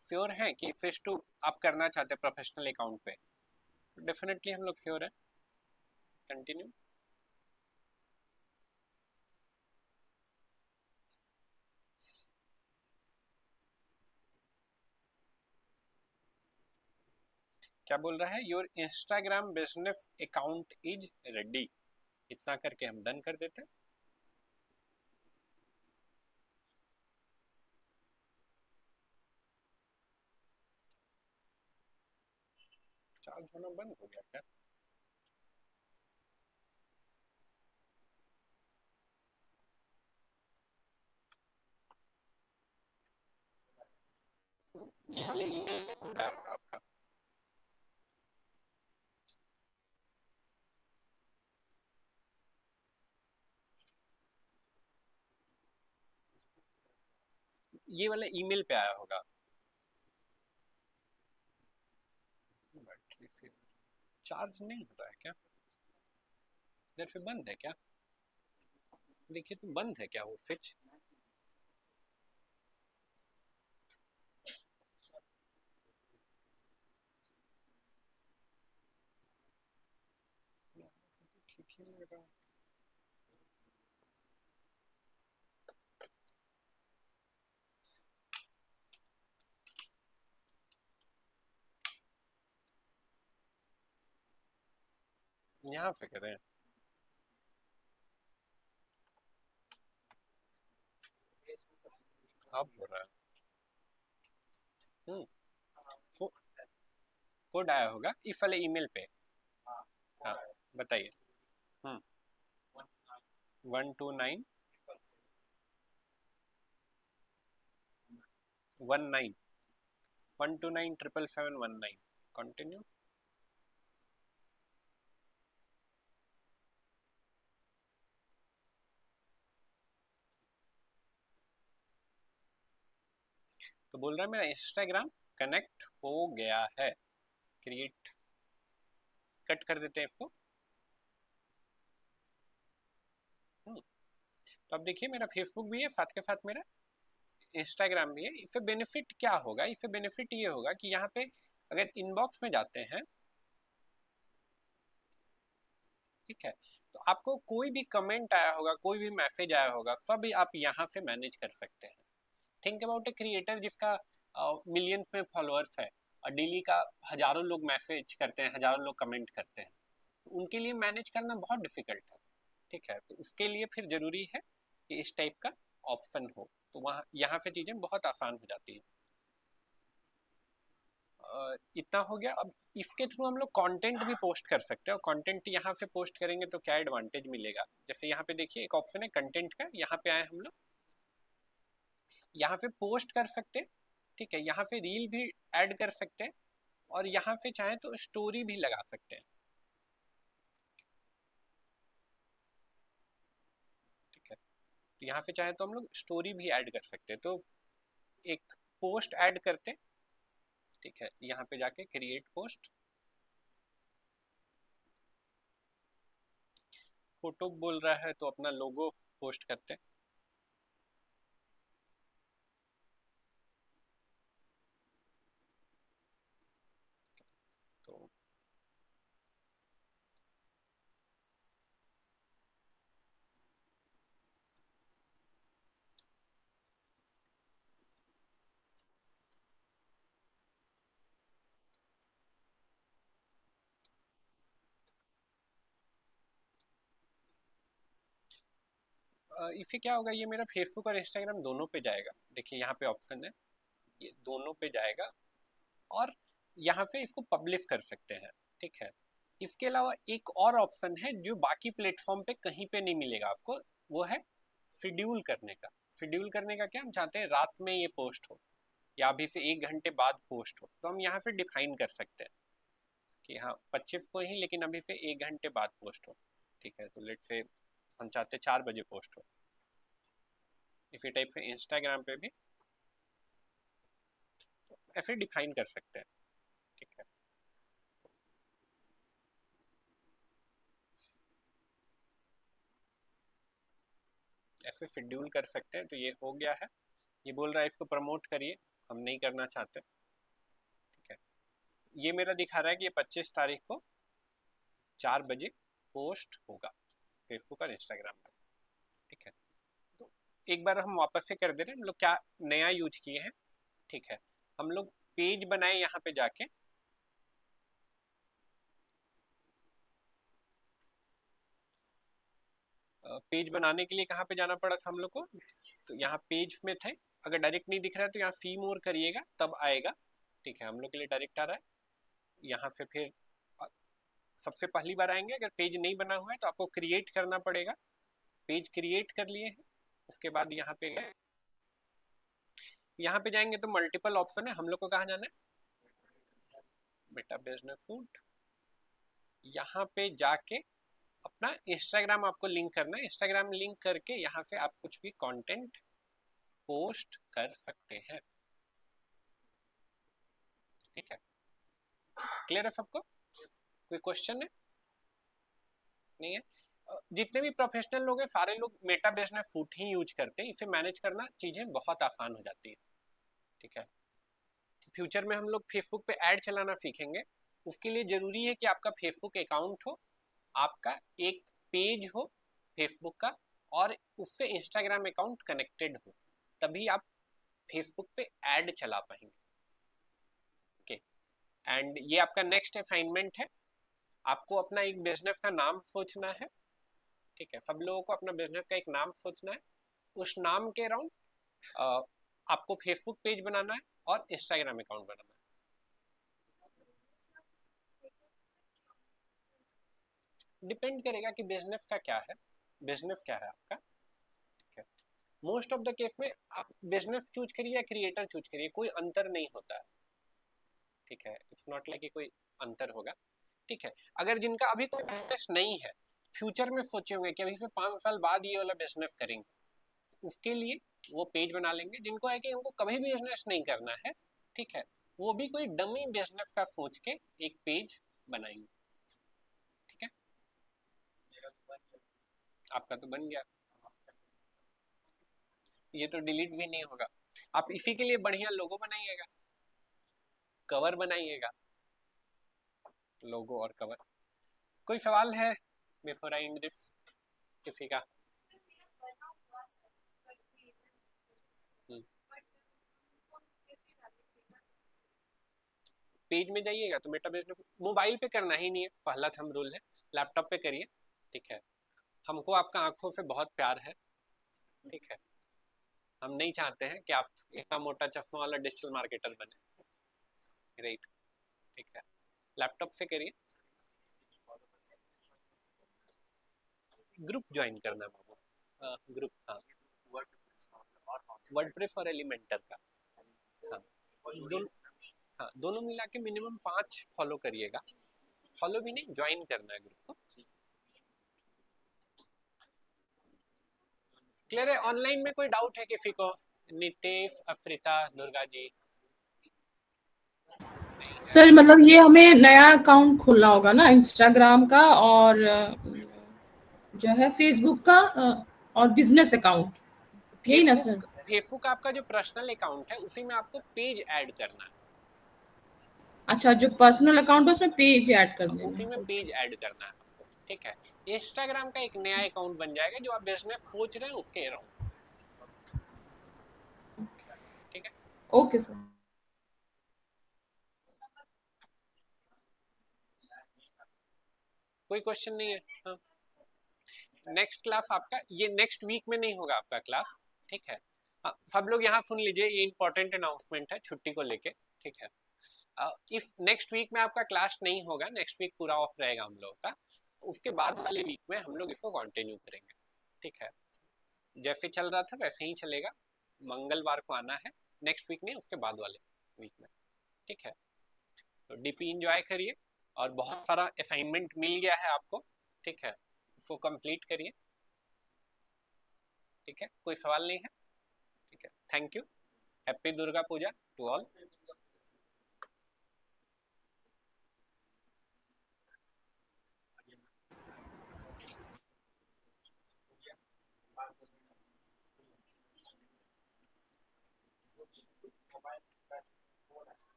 श्योर हैं कि स्विच टू आप करना चाहते हैं प्रोफेशनल अकाउंट पे। डेफिनेटली हम लोग श्योर हैं, कंटिन्यू। क्या बोल रहा है, your Instagram business account is ready. इतना करके हम डन कर देते हैं। चार्ज होना बंद हो गया क्या? आपका ये वाला ईमेल पे आया होगा। बैटरी से चार्ज नहीं हो रहा है क्या? इधर से बंद है क्या? देखिए तो बंद है क्या वो स्विच? लग रहा है। यहाँ से करें। अब हो रहा है। को, कोड आया होगा इस वाले ईमेल पे। हाँ बताइए। 129 19 129 77719 कंटिन्यू। तो बोल रहा है मेरा इंस्टाग्राम कनेक्ट हो गया है। क्रिएट, कट कर देते हैं इसको। तो अब देखिए मेरा फेसबुक भी है, साथ के साथ मेरा इंस्टाग्राम भी है। इससे बेनिफिट क्या होगा? इससे बेनिफिट ये होगा कि यहाँ पे अगर इनबॉक्स में जाते हैं, ठीक है, तो आपको कोई भी कमेंट आया होगा, कोई भी मैसेज आया होगा, सब आप यहाँ से मैनेज कर सकते हैं। थिंक अबाउट ए क्रिएटर जिसका मिलियंस में फॉलोअर्स है और डेली का हजारों लोग मैसेज करते हैं, हजारों लोग कमेंट करते हैं, तो उनके लिए मैनेज करना बहुत डिफिकल्ट है। ठीक है, तो उसके लिए फिर जरूरी है कि इस टाइप का ऑप्शन हो, तो वहाँ यहाँ से चीज़ें बहुत आसान हो जाती है। इतना हो गया। अब इसके थ्रू हम लोग कंटेंट भी पोस्ट कर सकते हैं, और कंटेंट यहाँ से पोस्ट करेंगे तो क्या एडवांटेज मिलेगा? जैसे यहाँ पे देखिए एक ऑप्शन है कंटेंट का, यहाँ पे आए हम लोग, यहाँ से पोस्ट कर सकते हैं, ठीक है, यहाँ से रील भी ऐड कर सकते हैं, और यहाँ से चाहे तो स्टोरी भी लगा सकते हैं। ठीक है, तो यहाँ से चाहे तो हम लोग स्टोरी भी ऐड कर सकते हैं। तो एक पोस्ट ऐड करते, ठीक है, यहाँ पे जाके क्रिएट पोस्ट, फोटो बोल रहा है तो अपना लोगो पोस्ट करते हैं। तो इससे क्या होगा, ये मेरा फेसबुक और इंस्टाग्राम दोनों पे जाएगा। देखिए यहाँ पे ऑप्शन है, ये दोनों पे जाएगा, और यहाँ से इसको पब्लिश कर सकते हैं। ठीक है, इसके अलावा एक और ऑप्शन है जो बाकी प्लेटफॉर्म पे कहीं पे नहीं मिलेगा आपको, वो है शेड्यूल करने का। शेड्यूल करने का क्या, हम चाहते हैं रात में ये पोस्ट हो या अभी से 1 घंटे बाद पोस्ट हो, तो हम यहाँ से डिफाइन कर सकते हैं कि हाँ 25 को ही, लेकिन अभी से 1 घंटे बाद पोस्ट हो। ठीक है, तो लेट से हम चाहते हैं 4 बजे पोस्ट हो। इसी टाइप से इंस्टाग्राम पे भी ऐसे डिफाइन कर सकते हैं। ठीक है, ऐसे शेड्यूल कर सकते हैं। तो ये हो गया है। ये बोल रहा है इसको प्रमोट करिए, हम नहीं करना चाहते। ठीक है, ये मेरा दिखा रहा है कि ये 25 तारीख को 4 बजे पोस्ट होगा फेसबुक और इंस्टाग्राम पर। ठीक है, तो एक बार हम वापस से कर दे रहे हैं, हम लोग क्या नया यूज किए हैं। ठीक है, हम लोग पेज बनाए, यहाँ पे जाके पेज बनाने के लिए कहाँ पे जाना पड़ा था हम लोग को, तो यहाँ पेज में थे। अगर डायरेक्ट नहीं दिख रहा है तो यहाँ सी मोर करिएगा तब आएगा। ठीक है, हम लोग के लिए डायरेक्ट आ रहा है। यहाँ से फिर सबसे पहली बार आएंगे, अगर पेज नहीं बना हुआ है तो आपको क्रिएट करना पड़ेगा। पेज क्रिएट कर लिए हैं, उसके बाद यहाँ पे गए, यहाँ पे जाएंगे तो मल्टीपल ऑप्शन है। हम लोग को कहाँ जाना है, मेटा बिजनेस फूड। यहाँ पे जाके अपना इंस्टाग्राम आपको लिंक करना है। इंस्टाग्राम लिंक करके यहाँ से आप कुछ भी कंटेंट पोस्ट कर सकते हैं। ठीक है, क्लियर है सबको? कोई क्वेश्चन है? नहीं है? जितने भी प्रोफेशनल लोग हैं सारे लोग मेटा बिजनेस फूड ही यूज करते हैं। इसे मैनेज करना चीजें बहुत आसान हो जाती है। ठीक है, फ्यूचर में हम लोग फेसबुक पे ऐड चलाना सीखेंगे। उसके लिए जरूरी है कि आपका फेसबुक अकाउंट हो, आपका एक पेज हो फेसबुक का और उससे इंस्टाग्राम अकाउंट कनेक्टेड हो, तभी आप फेसबुक पे ऐड चला पाएंगे। ओके, एंड ये आपका नेक्स्ट असाइनमेंट है। आपको अपना एक बिजनेस का नाम सोचना है, ठीक है, सब लोगों को अपना बिजनेस का एक नाम सोचना है। उस नाम के अराउंड आपको फेसबुक पेज बनाना है और इंस्टाग्राम अकाउंट बनाना है। डिपेंड करेगा कि बिजनेस का क्या है, बिजनेस क्या है आपका, ठीक है। मोस्ट ऑफ द केस में आप बिजनेस चूज करिए या क्रिएटर चूज करिए, कोई अंतर नहीं होता है, ठीक है। इट्स नॉट लाइक कि कोई अंतर होगा, ठीक है। अगर जिनका अभी कोई बिजनेस नहीं है, फ्यूचर में सोचे होंगे कि अभी से 5 साल बाद ये वाला बिजनेस करेंगे, उसके लिए वो पेज बना लेंगे। जिनको है कि उनको कभी भी बिजनेस नहीं करना है, ठीक है, वो भी कोई डमी बिजनेस का सोच के एक पेज बनाएंगे, ठीक है। आपका तो बन गया, ये तो डिलीट भी नहीं होगा। आप इसी के लिए बढ़िया लोगो बनाइएगा, कवर बनाइएगा, लोगो और कवर। कोई सवाल है बिफोर आई एंड दिस किसी का? पेज में जाइएगा तो मेटा बिजनेस मोबाइल पे करना ही नहीं है, पहला थंब रूल है, लैपटॉप पे करिए, ठीक है। हमको आपका आंखों से बहुत प्यार है, ठीक है। हम नहीं चाहते हैं कि आप इतना मोटा चश्मा वाला डिजिटल मार्केटर बने, राइट, ठीक है। लैपटॉप से करिए, ग्रुप ज्वाइन करना है बाबू, हाँ ग्रुप, हाँ वर्डप्रेस और एलिमेंटर का, हाँ दोनों, हाँ दोनों मिला के मिनिमम 5 फॉलो करिएगा, फॉलो भी नहीं ज्वाइन करना है ग्रुप को। क्लियर है? ऑनलाइन में कोई डाउट है किसी को? नितेश, अफ्रीता, दुर्गा जी? सर मतलब ये हमें नया अकाउंट खोलना होगा ना इंस्टाग्राम का और जो है फेसबुक का और बिजनेस अकाउंट, यही ना सर? फेसबुक आपका जो पर्सनल अकाउंट है उसी में आपको पेज ऐड करना है, अच्छा, जो पर्सनल अकाउंट है उसमें पेज ऐड कर उसी में देना। पेज ऐड करना है आपको, ठीक है। इंस्टाग्राम का एक नया अकाउंट बन जाएगा जो आप बिजनेस सोच रहे हैं उसके अराउंड, ठीक है। Okay sir. कोई क्वेश्चन नहीं है? हाँ। नेक्स्ट क्लास आपका ये नेक्स्ट वीक में नहीं होगा आपका क्लास, ठीक है। हाँ, सब लोग यहाँ सुन लीजिए, ये इंपॉर्टेंट अनाउंसमेंट है छुट्टी को लेके, ठीक है। इफ नेक्स्ट वीक में आपका क्लास नहीं होगा, नेक्स्ट वीक पूरा ऑफ रहेगा हम लोगों का, उसके बाद वाले वीक में हम लोग इसको कंटिन्यू करेंगे, ठीक है। जैसे चल रहा था वैसे ही चलेगा, मंगलवार को आना है, नेक्स्ट वीक नहीं उसके बाद वाले वीक में, ठीक है। तो डीपी एंजॉय करिए और बहुत सारा असाइनमेंट मिल गया है आपको, ठीक है, उसको कंप्लीट करिए, ठीक है। कोई सवाल नहीं है, ठीक है। Thank you, happy Durga Puja to all.